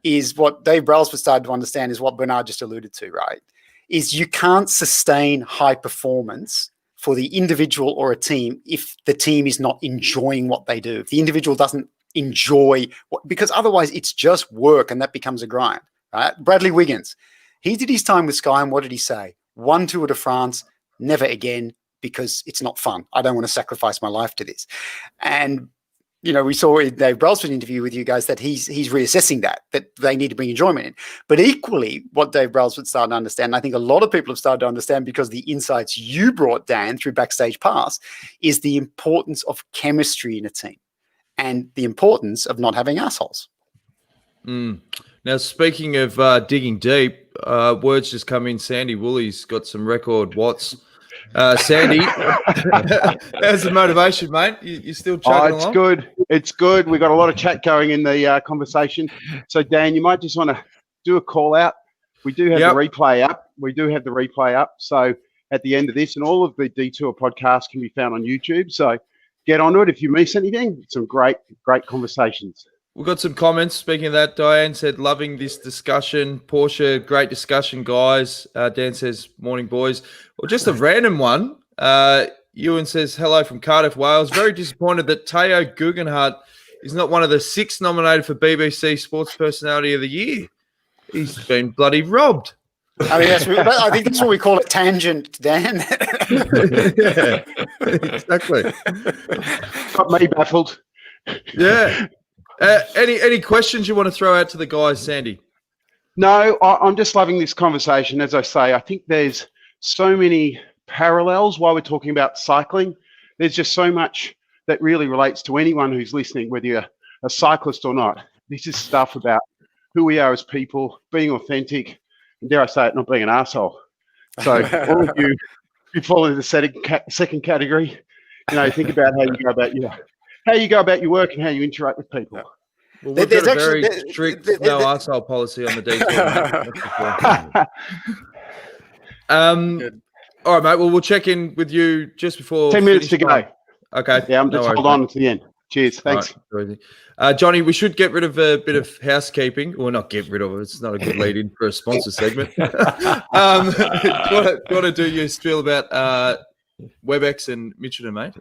is what Dave Brailsford started to understand is what Bernard just alluded to, right? Is you can't sustain high performance for the individual or a team if the team is not enjoying what they do. If the individual doesn't enjoy because otherwise it's just work and that becomes a grind, right? Bradley Wiggins, he did his time with Sky, and what did he say? 1 Tour de France, never again, because it's not fun. I don't want to sacrifice my life to this. And you know, we saw in Dave Brailsford's interview with you guys that he's reassessing that they need to bring enjoyment in. But equally, what Dave Brailsford started to understand, and I think a lot of people have started to understand because the insights you brought, Dan, through Backstage Pass, is the importance of chemistry in a team and the importance of not having assholes. Now, speaking of digging deep, words just come in. Sandy Woolley's got some record watts. Sandy, how's the motivation, mate? You still chugging along? Good. It's good. We've got a lot of chat going in the conversation. So, Dan, you might just want to do a call out. We do have the replay up. So at the end of this, and all of the Detour podcasts can be found on YouTube. So get onto it if you miss anything. Some great conversations. We've got some comments. Speaking of that, Diane said, loving this discussion. Portia, great discussion, guys. Dan says, morning, boys. Well, just a random one. Ewan says, hello from Cardiff, Wales. Very disappointed that Teo Guggenhardt is not one of the 6 nominated for BBC Sports Personality of the Year. He's been bloody robbed. I mean, I think that's what we call a tangent, Dan. Yeah, exactly. Got me baffled. Yeah. Any questions you want to throw out to the guys, Sandy? No, I'm just loving this conversation. As I say, I think there's so many parallels while we're talking about cycling. There's just so much that really relates to anyone who's listening, whether you're a cyclist or not. This is stuff about who we are as people, being authentic, and dare I say it, not being an arsehole. So all of you who fall into the second category, you know, think about how you go about your work and how you interact with people. Well, we've got a very strict no arsehole policy on the detour. All right, mate. Well, we'll check in with you just before 10 minutes to go. Okay. Yeah, I'm just hold on to the end. Cheers. Thanks. Right. Johnny, we should get rid of a bit of housekeeping. Well, not get rid of it. It's not a good lead in for a sponsor segment. Do you want to do your spiel about WebEx and Mitchelton, mate?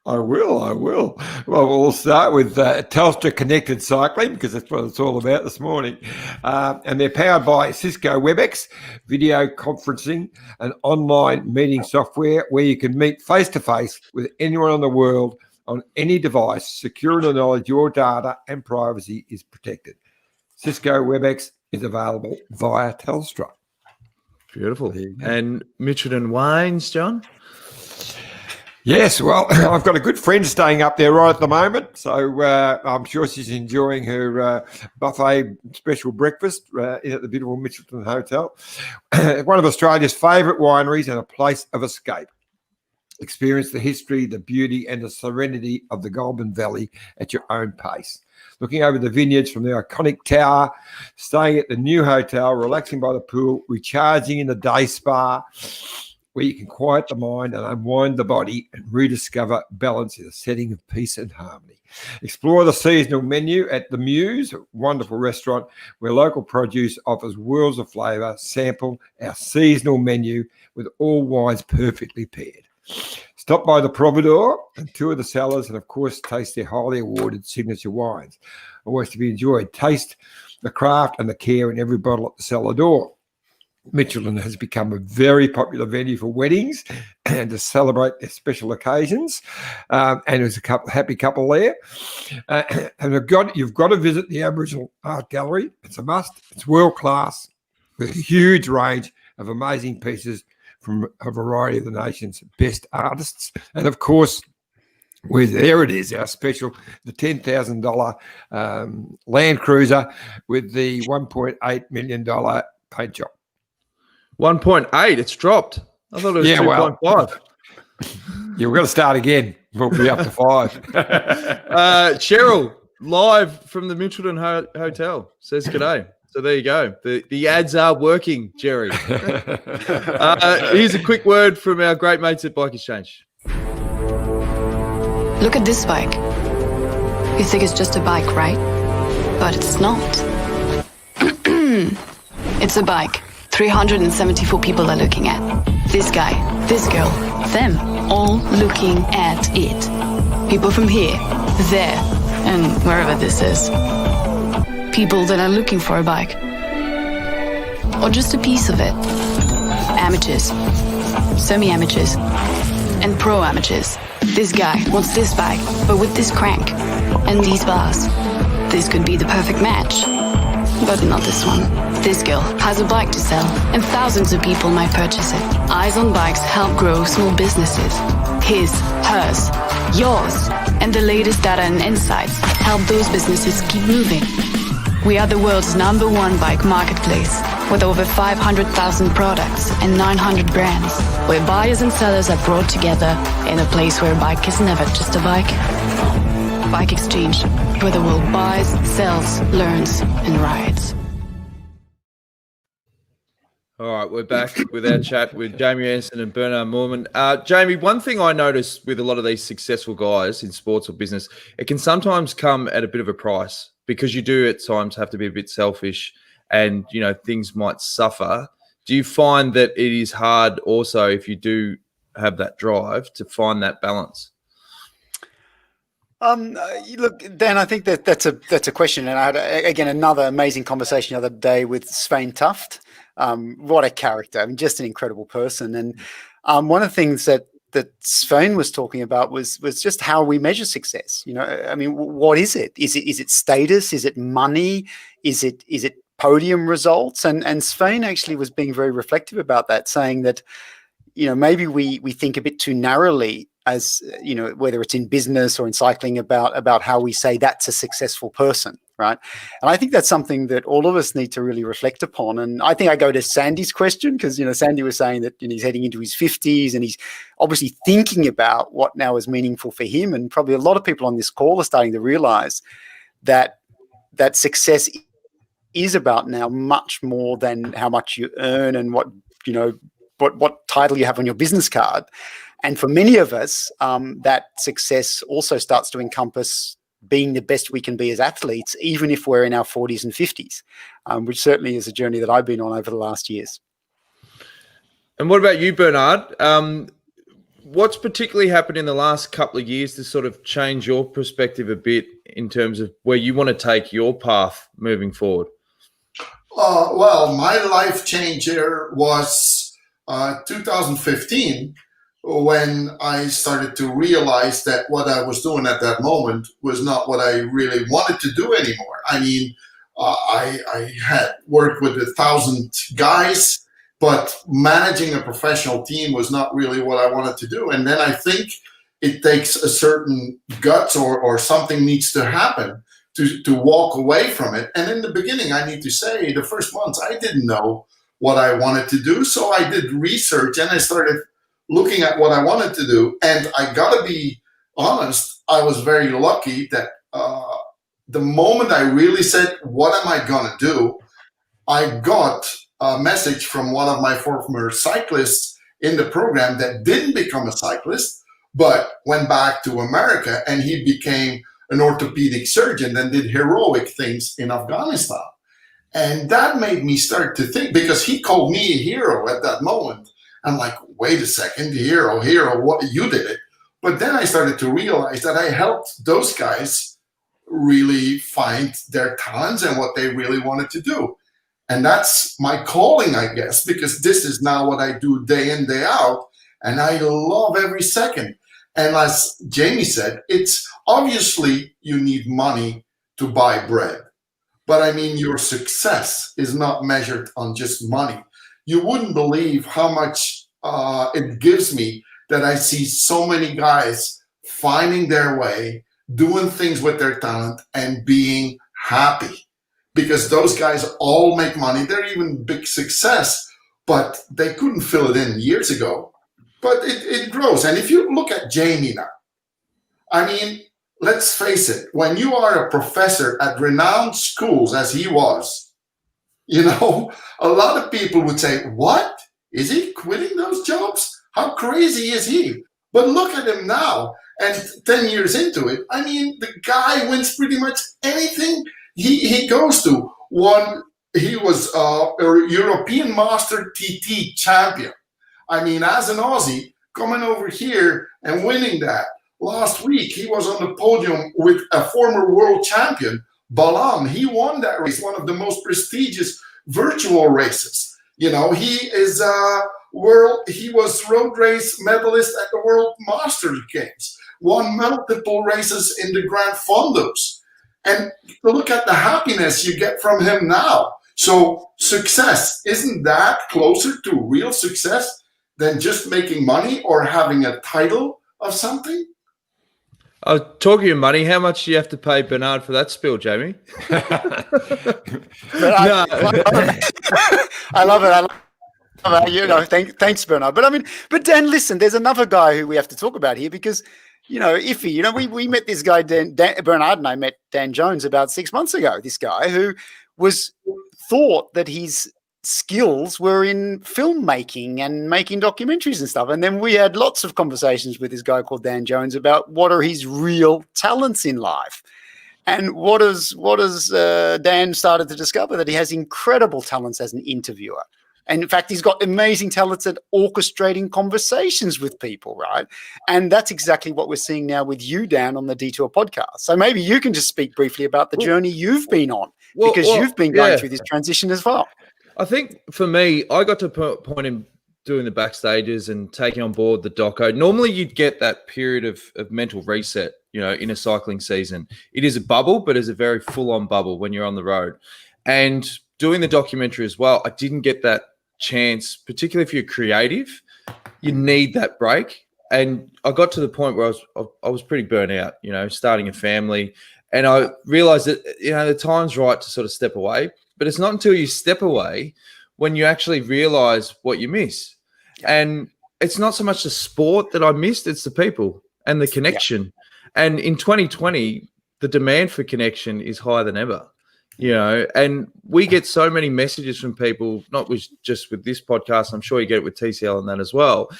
I will. Well, we'll start with Telstra Connected Cycling, because that's what it's all about this morning. And they're powered by Cisco WebEx, video conferencing and online meeting software where you can meet face-to-face with anyone in the world on any device, secure in the knowledge your data and privacy is protected. Cisco WebEx, is available via Telstra. Beautiful. There you go. And Mitchelton Wines, John? Yes, well, I've got a good friend staying up there right at the moment, so I'm sure she's enjoying her buffet special breakfast in at the beautiful Mitchelton Hotel. One of Australia's favourite wineries and a place of escape. Experience the history, the beauty and the serenity of the Goulburn Valley at your own pace. Looking over the vineyards from the iconic tower, staying at the new hotel, relaxing by the pool, recharging in the day spa, where you can quiet the mind and unwind the body and rediscover balance in a setting of peace and harmony. Explore the seasonal menu at the Muse, a wonderful restaurant where local produce offers worlds of flavour. Sample our seasonal menu with all wines perfectly paired. Stop by the Providor and tour the cellars and, of course, taste their highly awarded signature wines. Always to be enjoyed. Taste the craft and the care in every bottle at the cellar door. Mitchelton has become a very popular venue for weddings and to celebrate their special occasions. And there's a happy couple there. And you've got to visit the Aboriginal Art Gallery. It's a must. It's world class with a huge range of amazing pieces from a variety of the nation's best artists. And of course, there it is, our special, the $10,000 Land Cruiser with the $1.8 million paint job. 1.8, it's dropped. I thought it was 2.5. Yeah, we've got to start again. We'll be up to 5. Cheryl, live from the Mitchelton Hotel, says g'day. So there you go. The ads are working, Jerry. Here's a quick word from our great mates at Bike Exchange. Look at this bike. You think it's just a bike, right? But it's not. It's a bike 374 people are looking at. This guy, this girl, them, all looking at it. People from here, there, and wherever this is. People that are looking for a bike. Or just a piece of it. Amateurs, semi-amateurs, and pro-amateurs. This guy wants this bike, but with this crank and these bars. This could be the perfect match. But not this one. This girl has a bike to sell, and thousands of people might purchase it. Eyes on Bikes help grow small businesses. His, hers, yours, and the latest data and insights help those businesses keep moving. We are the world's #1 bike marketplace, with over 500,000 products and 900 brands, where buyers and sellers are brought together in a place where a bike is never just a bike. Bike Exchange, where the world buys, sells, learns, and rides. All right, we're back with our chat with Jamie Anderson and Bernard Moerman. Jamie, one thing I notice with a lot of these successful guys in sports or business, it can sometimes come at a bit of a price because you do at times have to be a bit selfish and, you know, things might suffer. Do you find that it is hard also if you do have that drive to find that balance? Look, Dan, I think that's a question. And I had, again, another amazing conversation the other day with Svein Tuft. What a character. I mean, just an incredible person. And one of the things that Svein was talking about was just how we measure success. You know, I mean, what is it? Is it status? Is it money? Is it podium results? And Svein actually was being very reflective about that, saying that, you know, maybe we think a bit too narrowly, as you know, whether it's in business or in cycling, about how we say that's a successful person, right? And I think that's something that all of us need to really reflect upon. And I think I go to Sandy's question because, you know, Sandy was saying that, you know, he's heading into his 50s and he's obviously thinking about what now is meaningful for him. And probably a lot of people on this call are starting to realize that success is about now much more than how much you earn and what, you know, what title you have on your business card. And for many of us, that success also starts to encompass being the best we can be as athletes, even if we're in our 40s and 50s, which certainly is a journey that I've been on over the last years. And what about you, Bernard? What's particularly happened in the last couple of years to sort of change your perspective a bit in terms of where you want to take your path moving forward? Well, my life changer was 2015. When I started to realize that what I was doing at that moment was not what I really wanted to do anymore. I mean, I had worked with 1,000 guys, but managing a professional team was not really what I wanted to do. And then I think it takes a certain guts or something needs to happen to walk away from it. And in the beginning, I need to say, the first months, I didn't know what I wanted to do. So I did research and I started looking at what I wanted to do. And I gotta be honest, I was very lucky that the moment I really said, what am I gonna do? I got a message from one of my former cyclists in the program that didn't become a cyclist, but went back to America, and he became an orthopedic surgeon and did heroic things in Afghanistan. And that made me start to think, because he called me a hero at that moment. I'm like, wait a second, hero, what, you did it. But then I started to realize that I helped those guys really find their talents and what they really wanted to do. And that's my calling, I guess, because this is now what I do day in, day out. And I love every second. And as Jamie said, it's obviously you need money to buy bread. But I mean, your success is not measured on just money. You wouldn't believe how much it gives me that I see so many guys finding their way, doing things with their talent, and being happy. Because those guys all make money. They're even big success, but they couldn't fill it in years ago. But it grows. And if you look at Jamie now, I mean, let's face it, when you are a professor at renowned schools, as he was, you know, a lot of people would say, what? Is he quitting those jobs? How crazy is he? But look at him now, and 10 years into it, I mean, the guy wins pretty much anything he goes to. He was a European Master TT champion. I mean, as an Aussie, coming over here and winning that. Last week, he was on the podium with a former world champion, Balam. He won that race, one of the most prestigious virtual races. You know, he was road race medalist at the World Masters Games, won multiple races in the Grand Fondos. And look at the happiness you get from him now. So success, isn't that closer to real success than just making money or having a title of something? Talking of money, how much do you have to pay Bernard for that spill, Jamie? I love it. You know, thanks, Bernard. But Dan, listen, there's another guy who we have to talk about here because, you know, Iffy, you know, we met this guy, Bernard and I met Dan Jones about 6 months ago. This guy who thought that his skills were in filmmaking and making documentaries and stuff. And then we had lots of conversations with this guy called Dan Jones about what are his real talents in life. And what has Dan started to discover? That he has incredible talents as an interviewer. And in fact, he's got amazing talents at orchestrating conversations with people, right? And that's exactly what we're seeing now with you, Dan, on the Detour podcast. So maybe you can just speak briefly about the journey you've been on, because you've been going through this transition as well. I think for me, I got to a point in doing the backstages and taking on board the doco. Normally you'd get that period of mental reset, you know, in a cycling season. It is a bubble, but it's a very full-on bubble when you're on the road. And doing the documentary as well, I didn't get that chance, particularly if you're creative. You need that break. And I got to the point where I was pretty burnt out, you know, starting a family. And I realized that, you know, the time's right to sort of step away. But it's not until you step away when you actually realize what you miss. And it's not so much the sport that I missed, it's the people and the connection. Yeah. And in 2020, the demand for connection is higher than ever, you know, and we get so many messages from people, not just with this podcast, I'm sure you get it with TCL and that as well.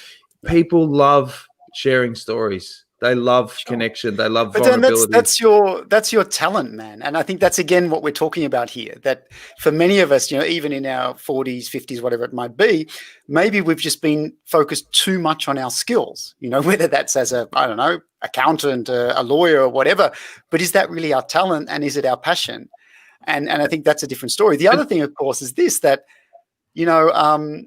People love sharing stories. They love connection. They love vulnerability. Then that's your talent, man. And I think that's, again, what we're talking about here, that for many of us, you know, even in our 40s, 50s, whatever it might be, maybe we've just been focused too much on our skills, you know, whether that's as a, I don't know, accountant, a lawyer or whatever. But is that really our talent, and is it our passion? And I think that's a different story. The other thing, of course, is this, that, you know,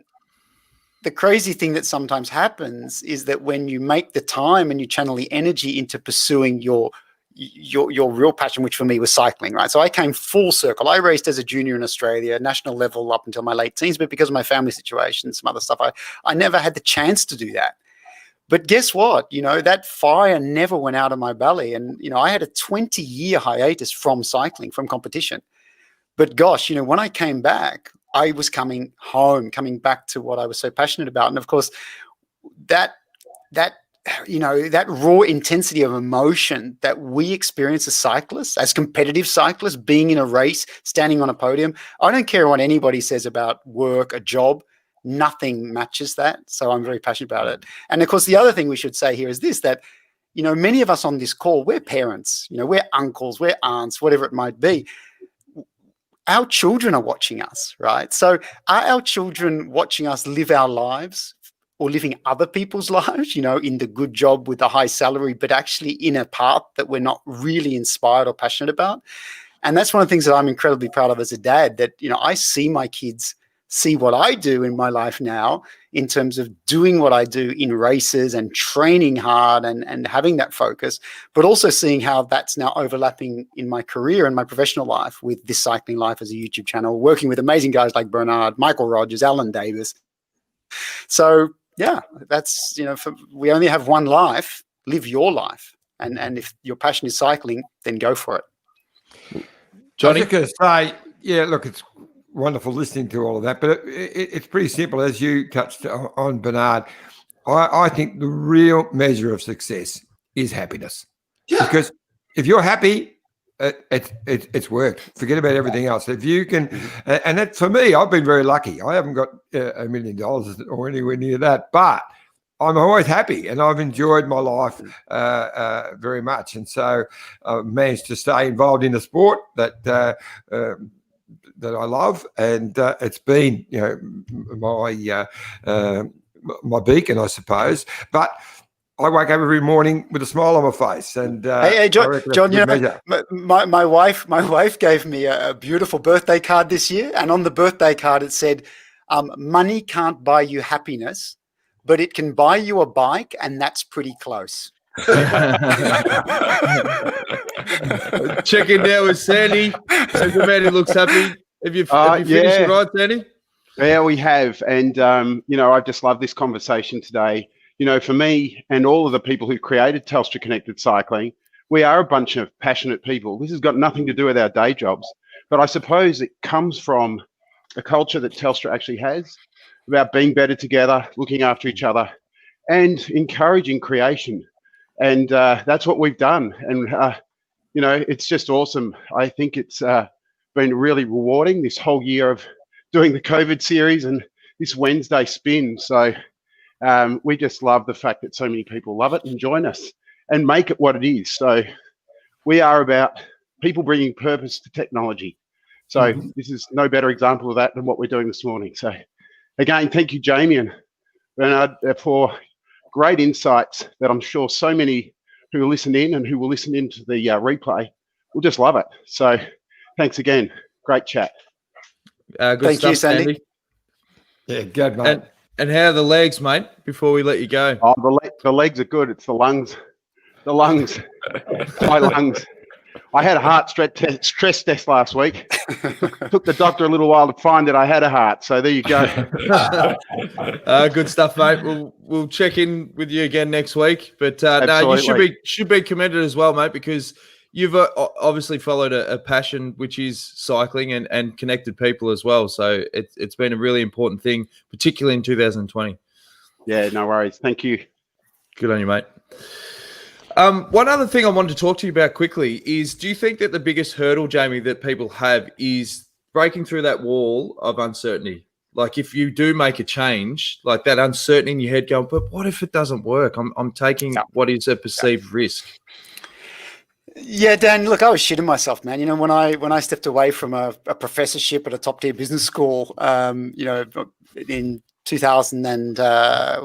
the crazy thing that sometimes happens is that when you make the time and you channel the energy into pursuing your your real passion, which for me was cycling, right? So I came full circle. I raced as a junior in Australia, national level up until my late teens, but because of my family situation, some other stuff, I never had the chance to do that. But guess what? That fire never went out of my belly. And, I had a 20-year hiatus from cycling, from competition. But gosh, when I came back, I was coming home, coming back to what I was so passionate about. And of course, that raw intensity of emotion that we experience as cyclists, as competitive cyclists, being in a race, standing on a podium, I don't care what anybody says about work, a job, nothing matches that. So I'm very passionate about it. And of course, the other thing we should say here is this, that, many of us on this call, we're parents, we're uncles, we're aunts, whatever it might be. Our children are watching us, right? So are our children watching us live our lives or living other people's lives, in the good job with a high salary, but actually in a path that we're not really inspired or passionate about? And that's one of the things that I'm incredibly proud of as a dad, that, I see my kids see what I do in my life now in terms of doing what I do in races and training hard and having that focus, but also seeing how that's now overlapping in my career and my professional life with This Cycling Life as a YouTube channel, working with amazing guys like Bernard, Michael Rogers, Alan Davis. So yeah, that's, we only have one life, live your life. And if your passion is cycling, then go for it. Johnny? I was going to say, yeah, look, it's wonderful listening to all of that, but it's pretty simple. As you touched on, Bernard, I think the real measure of success is happiness. Yeah. Because if you're happy, it's worked. Forget about everything else. If you can, and that, for me, I've been very lucky. I haven't got $1 million or anywhere near that, but I'm always happy, and I've enjoyed my life very much. And so I've managed to stay involved in a sport that I love, and it's been, my beacon, I suppose. But I wake up every morning with a smile on my face. And hey, John, my wife gave me a beautiful birthday card this year, and on the birthday card it said, "Money can't buy you happiness, but it can buy you a bike, and that's pretty close." Check in there with Sandy. As the man who looks happy. Have you finished it right, Sandy? Yeah, we have. And, I just love this conversation today. For me and all of the people who created Telstra Connected Cycling, we are a bunch of passionate people. This has got nothing to do with our day jobs, but I suppose it comes from a culture that Telstra actually has about being better together, looking after each other, and encouraging creation. And that's what we've done. And, it's just awesome. I think it's been really rewarding this whole year of doing the COVID series and this Wednesday spin. So we just love the fact that so many people love it and join us and make it what it is. So we are about people bringing purpose to technology. So this is no better example of that than what we're doing this morning. So again, thank you, Jamie and Bernard, for great insights that I'm sure so many who listen in and who will listen into the replay will just love it. So thanks again. Great chat. Good Thank stuff, you, Sandy. Yeah, good, mate. And how are the legs, mate, before we let you go? Oh, the legs are good. It's the lungs. The lungs. My lungs. I had a heart stress test last week. Took the doctor a little while to find that I had a heart. So there you go. Good stuff, mate. We'll check in with you again next week. But no, you should be commended as well, mate, because you've obviously followed a passion, which is cycling and connected people as well. So it's been a really important thing, particularly in 2020. Yeah, no worries. Thank you. Good on you, mate. One other thing I wanted to talk to you about quickly is, do you think that the biggest hurdle, Jamie, that people have is breaking through that wall of uncertainty? Like if you do make a change, like that uncertainty in your head going, but what if it doesn't work? I'm taking what is a perceived risk. Yeah, Dan, look, I was shitting myself, man. When I stepped away from a professorship at a top tier business school, in 2000 and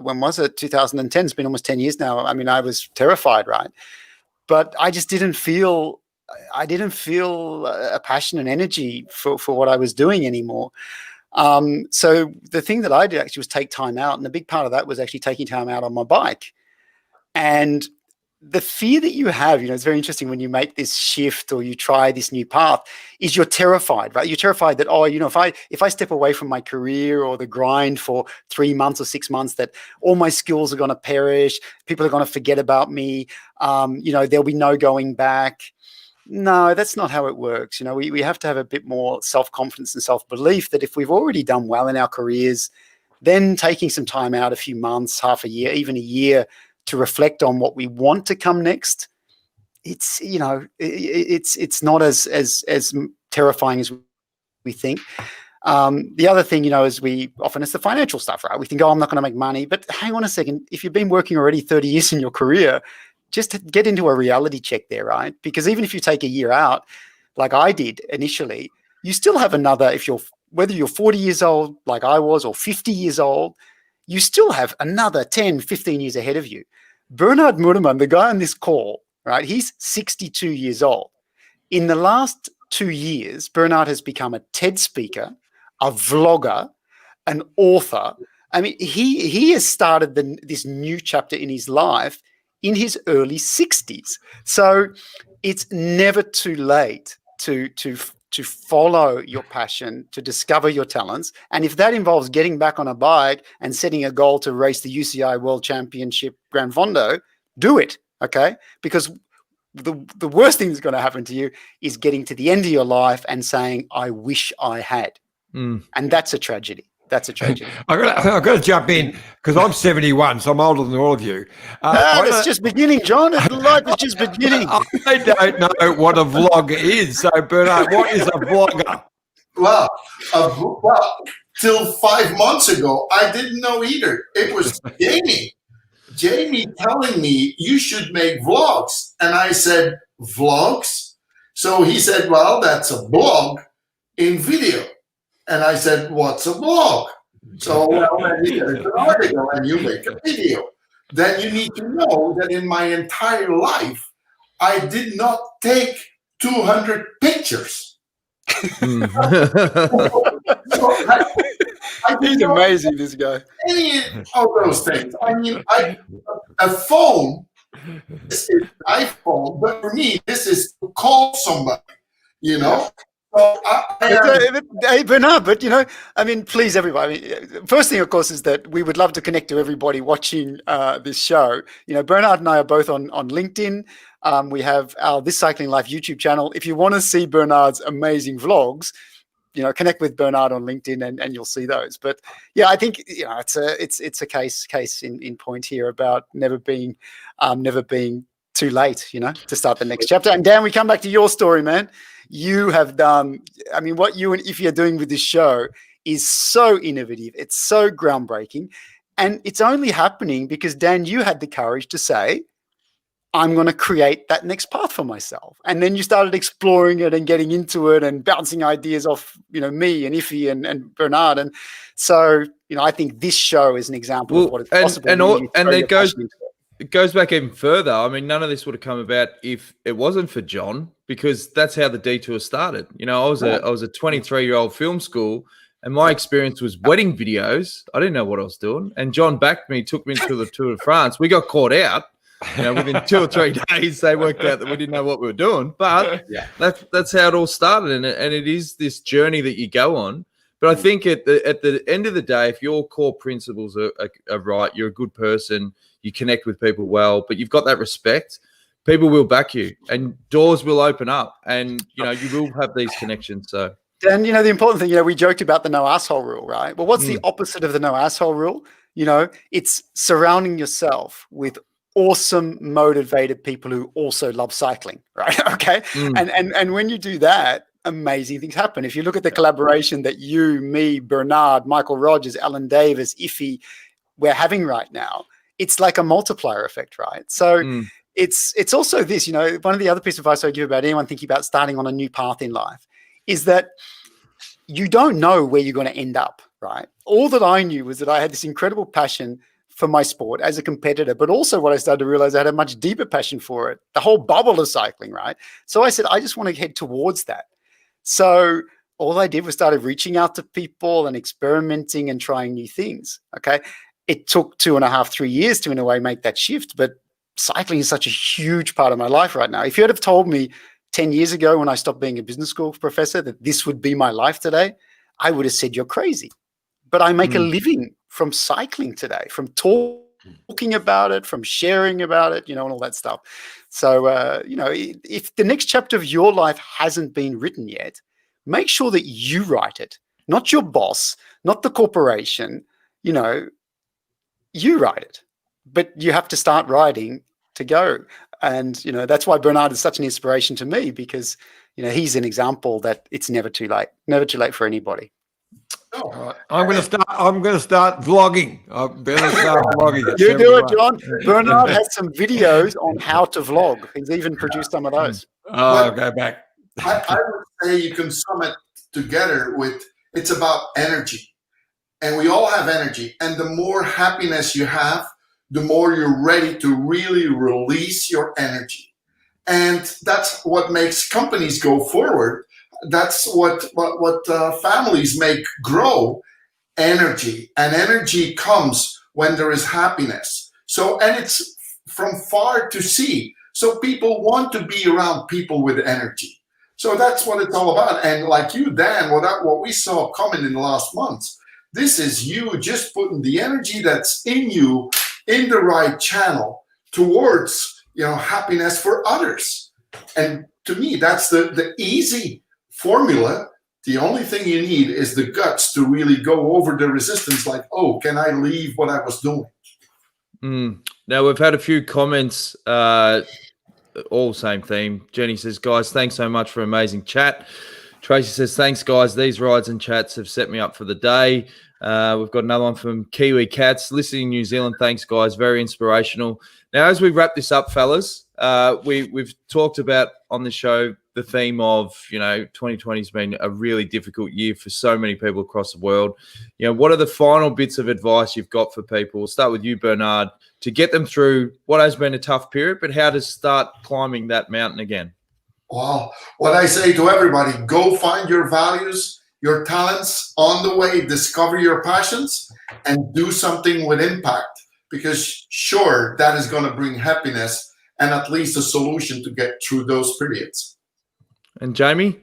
when was it? 2010. It's been almost 10 years now. I mean, I was terrified, right? But I just didn't feel a passion and energy for what I was doing anymore. So the thing that I did actually was take time out, and a big part of that was actually taking time out on my bike. And the fear that you have, it's very interesting when you make this shift or you try this new path, is you're terrified, right? You're terrified that, if I step away from my career or the grind for 3 months or 6 months, that all my skills are going to perish. People are going to forget about me. There'll be no going back. No, that's not how it works. We have to have a bit more self-confidence and self-belief that if we've already done well in our careers, then taking some time out, a few months, half a year, even a year, to reflect on what we want to come next, it's not as terrifying as we think. The other thing, is it's the financial stuff, right? We think, I'm not going to make money, but hang on a second. If you've been working already 30 years in your career, just get into a reality check there, right? Because even if you take a year out, like I did initially, you still have another, whether you're 40 years old like I was or 50 years old, you still have another 10, 15 years ahead of you. Bernard Moerman, the guy on this call, right, he's 62 years old. In the last 2 years, Bernard has become a TED speaker, a vlogger, an author. I mean, he has started this new chapter in his life in his early 60s. So it's never too late to follow your passion, to discover your talents. And if that involves getting back on a bike and setting a goal to race the UCI World Championship Gran Fondo, do it, okay? Because the worst thing that's going to happen to you is getting to the end of your life and saying, I wish I had. And that's a tragedy. That's a tragedy. I've got to jump in because I'm 71, so I'm older than all of you. It's just beginning, John. Life is just beginning. I don't know what a vlog is. So, Bernard, what is a vlogger? Well, till 5 months ago, I didn't know either. It was Jamie telling me you should make vlogs. And I said, vlogs? So he said, well, that's a blog in video. And I said, what's a blog? So, then you get an article and you make a video. Then you need to know that in my entire life, I did not take 200 pictures. He's amazing, this guy. Any of those things. I mean, a phone, this is an iPhone, but for me, this is to call somebody, So hey, Bernard, but please, everybody. First thing, of course, is that we would love to connect to everybody watching this show. Bernard and I are both on LinkedIn. We have our This Cycling Life YouTube channel. If you want to see Bernard's amazing vlogs, connect with Bernard on LinkedIn and you'll see those. But yeah, I think it's a case in point here about never being too late, to start the next chapter. And Dan, we come back to your story, man. You have done, what you and Ify are doing with this show is so innovative. It's so groundbreaking. And it's only happening because, Dan, you had the courage to say, I'm going to create that next path for myself. And then you started exploring it and getting into it and bouncing ideas off, me and Ify and Bernard. And so, I think this show is an example of what is possible. It goes back even further. I mean, none of this would have come about if it wasn't for John, because that's how the detour started. I was a 23-year-old film school, and my experience was wedding videos. I didn't know what I was doing, and John backed me, took me to the Tour de France. We got caught out. Within 2 or 3 days, they worked out that we didn't know what we were doing. But that's how it all started, and it is this journey that you go on. But I think at the end of the day, if your core principles are right, you're a good person, you connect with people well, but you've got that respect, people will back you and doors will open up and, you will have these connections. So, Dan, the important thing, we joked about the no asshole rule, right? Well, what's the opposite of the no asshole rule? It's surrounding yourself with awesome, motivated people who also love cycling, right? Okay. And when you do that, amazing things happen. If you look at the collaboration that you, me, Bernard, Michael Rogers, Alan Davis, Ify, we're having right now, it's like a multiplier effect, right? So it's also this, one of the other pieces of advice I give about anyone thinking about starting on a new path in life is that you don't know where you're going to end up, right? All that I knew was that I had this incredible passion for my sport as a competitor, but also what I started to realize I had a much deeper passion for it, the whole bubble of cycling, right? So I said, I just want to head towards that. So all I did was started reaching out to people and experimenting and trying new things, okay? It took 2.5, 3 years to, in a way, make that shift, but cycling is such a huge part of my life right now. If you had have told me 10 years ago when I stopped being a business school professor that this would be my life today, I would have said you're crazy. But I make a living from cycling today, from talking about it, from sharing about it, and all that stuff. So, if the next chapter of your life hasn't been written yet, make sure that you write it, not your boss, not the corporation. You write it, but you have to start writing to go. And, that's why Bernard is such an inspiration to me, because, he's an example that it's never too late for anybody. Oh. I'm going to start vlogging. I better start vlogging. You do it, John. Bernard has some videos on how to vlog. He's even produced some of those. I'll go back. I would say you can sum it together with, it's about energy. And we all have energy. And the more happiness you have, the more you're ready to really release your energy. And that's what makes companies go forward. That's what families make grow, energy. And energy comes when there is happiness. And it's from far to see. So people want to be around people with energy. So that's what it's all about. And like you, Dan, what we saw coming in the last months, this is you just putting the energy that's in you in the right channel towards, happiness for others. And to me, that's the easy formula. The only thing you need is the guts to really go over the resistance, like, oh, can I leave what I was doing? Now, we've had a few comments, all same theme. Jenny says, guys, thanks so much for amazing chat. Tracy says, thanks, guys. These rides and chats have set me up for the day. We've got another one from Kiwi Cats. Listening in New Zealand, thanks, guys. Very inspirational. Now, as we wrap this up, fellas, we've talked about on the show the theme of, 2020 has been a really difficult year for so many people across the world. What are the final bits of advice you've got for people? We'll start with you, Bernard, to get them through what has been a tough period, but how to start climbing that mountain again. Well, what I say to everybody, go find your values, your talents on the way, discover your passions, and do something with impact, because sure, that is going to bring happiness and at least a solution to get through those periods. And Jamie?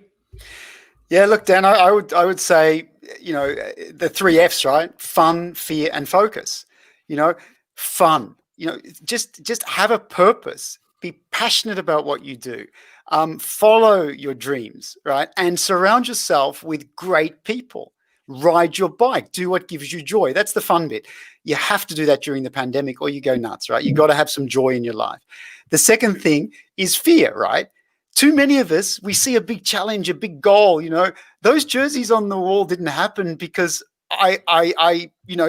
Yeah, look, Dan, I would say, the 3 Fs, right? Fun, fear, and focus. Fun, just have a purpose, be passionate about what you do. Follow your dreams, right? And surround yourself with great people. Ride your bike, do what gives you joy. That's the fun bit. You have to do that during the pandemic or you go nuts, right? You got to have some joy in your life. The second thing is fear, right? Too many of us, we see a big challenge, a big goal, those jerseys on the wall didn't happen because I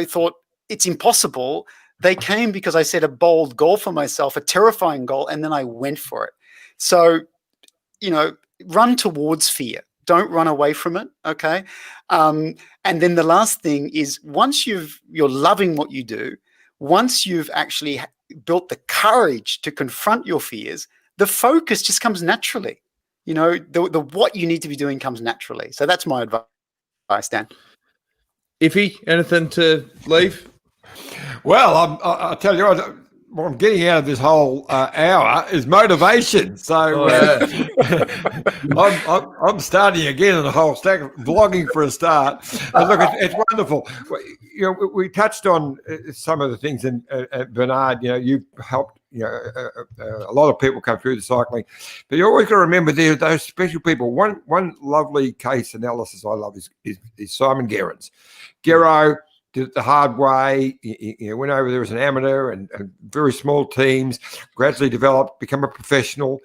thought it's impossible. They came because I set a bold goal for myself, a terrifying goal, and then I went for it. So, run towards fear. Don't run away from it, okay? And then the last thing is, once you're loving what you do, once you've actually built the courage to confront your fears, the focus just comes naturally. The what you need to be doing comes naturally. So that's my advice, Dan. Iffy, anything to leave? Well, I'll tell you what I'm getting out of this whole hour is motivation. So I'm starting again in the whole stack of vlogging for a start. Look, it's wonderful. We touched on some of the things, and Bernard, you've helped. A lot of people come through the cycling, but you always got to remember there are those special people. One lovely case analysis I love is Simon Gerrans. Gerro did it the hard way. He went over there as an amateur and very small teams, gradually developed, become a professional,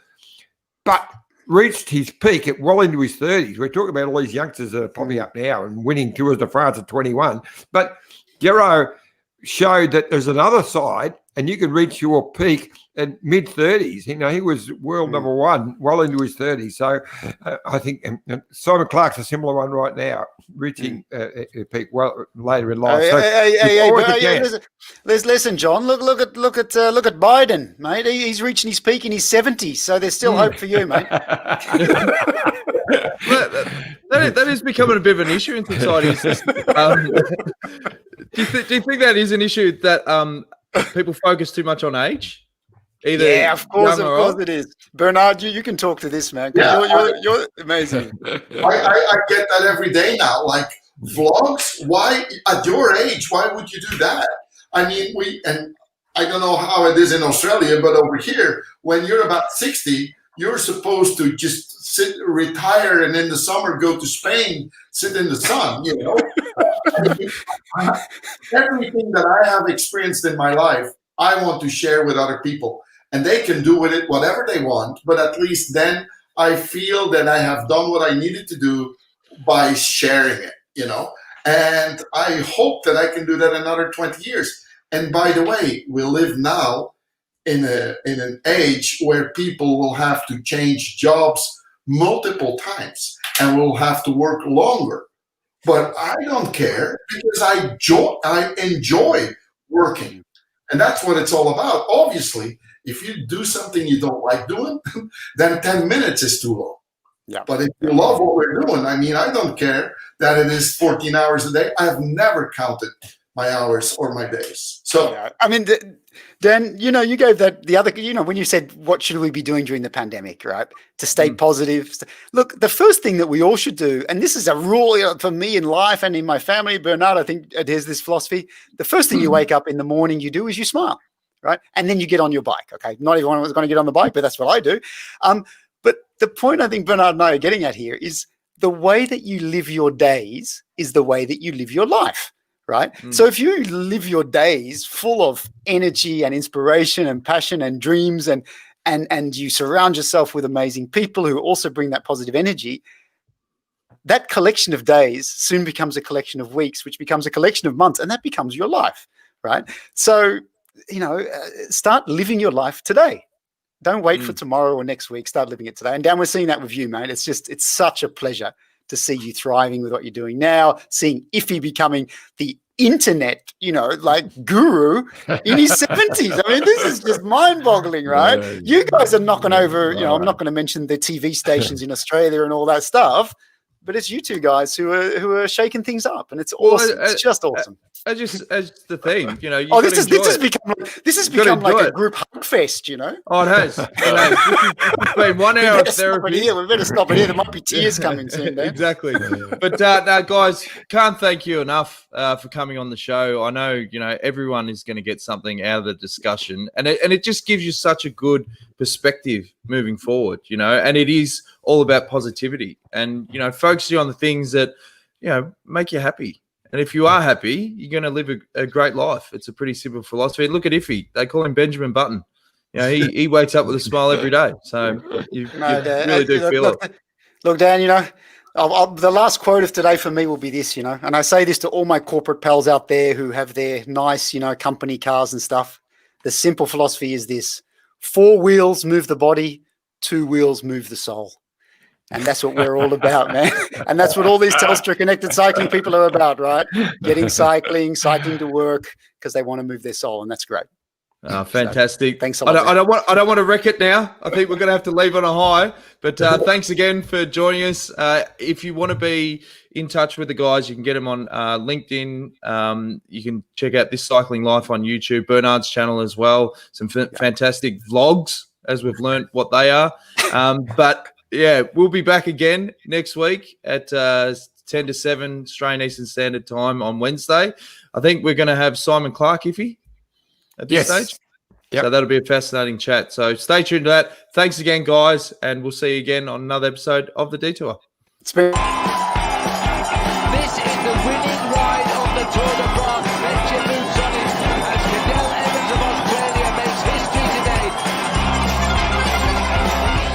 but reached his peak at well into his 30s. We're talking about all these youngsters that are popping up now and winning Tours de France at 21. But Gerro showed that there's another side, and you can reach your peak at mid-30s. He was world number one well into his 30s. So I think Simon Clark's a similar one right now, reaching a peak well later in life. Listen, John. Look at Biden, mate. He's reaching his peak in his 70s. So there's still hope for you, mate. That is becoming a bit of an issue in society. Do you think that is an issue that people focus too much on age? either Yeah, of course young or old. it is. Bernard, you can talk to this, man. 'Cause Yeah, you're amazing. I get that every day now. Like vlogs, why at your age? Why would you do that? I mean, and I don't know how it is in Australia, but over here, when you're about 60, you're supposed to just retire, and in the summer go to Spain, sit in the sun. You know, everything that I have experienced in my life, I want to share with other people, and they can do with it whatever they want. But at least then I feel that I have done what I needed to do by sharing it. You know, and I hope that I can do that another 20 years. And by the way, we live now in an age where people will have to change jobs multiple times and will have to work longer. But I don't care because I enjoy working. And that's what it's all about. Obviously, if you do something you don't like doing, then 10 minutes is too long. Yeah. But if you love what we're doing, I mean, I don't care that it is 14 hours a day. I have never counted my hours or my days. So, Yeah. I mean, Dan, you know, you gave that the other, you know, when you said, what should we be doing during the pandemic, right? To stay positive. Look, the first thing that we all should do, and this is a rule for me in life and in my family, Bernard, I think adheres this philosophy. The first thing you wake up in the morning, you do is you smile, right? And then you get on your bike. Okay. Not everyone was going to get on the bike, but that's what I do. But the point I think Bernard and I are getting at here is the way that you live your days is the way that you live your life. Right. So if you live your days full of energy and inspiration and passion and dreams and you surround yourself with amazing people who also bring that positive energy, that collection of days soon becomes a collection of weeks, which becomes a collection of months, and that becomes your life. Right. So, you know, start living your life today. Don't wait for tomorrow or next week. Start living it today. And Dan, we're seeing that with you, mate. It's such a pleasure to see you thriving with what you're doing now, seeing Iffy becoming the internet, you know, like guru in his 70s. I mean, this is just mind-boggling, right? Yeah, you guys are knocking over, you know, I'm not going to mention the TV stations in Australia and all that stuff, but it's you two guys who are shaking things up, and it's awesome. It's just awesome. As the thing, you know. This has become like a group hug fest, you know. Oh, it has. It's been 1 hour of therapy. We better stop it here. There might be tears coming soon, Dan. Exactly. But no, guys, can't thank you enough for coming on the show. I know, you know, everyone is going to get something out of the discussion, and it just gives you such a good perspective moving forward, you know. And it is all about positivity and, you know, focusing on the things that, you know, make you happy. And if you are happy, you're going to live a great life. It's a pretty simple philosophy. Look at Iffy. They call him Benjamin Button. You know, he wakes up with a smile every day. So you really do feel it. Look, Dan, you know, the last quote of today for me will be this, you know, and I say this to all my corporate pals out there who have their nice, you know, company cars and stuff. The simple philosophy is this: 4 wheels move the body, 2 wheels move the soul. And that's what we're all about, man. And that's what all these Telstra Connected Cycling people are about, right? Getting cycling to work because they want to move their soul, and that's great. Fantastic. So, thanks a lot. I don't want to wreck it now. I think we're going to have to leave on a high. But thanks again for joining us. If you want to be in touch with the guys, you can get them on LinkedIn. You can check out This Cycling Life on YouTube, Bernard's channel as well. Some fantastic vlogs, as we've learned what they are. But yeah, we'll be back again next week at 10 to 7 Australian Eastern Standard Time on Wednesday. I think we're going to have Simon Clark, Iffy, at this stage. Yep. So that'll be a fascinating chat. So stay tuned to that. Thanks again, guys, and we'll see you again on another episode of The Detour. It's been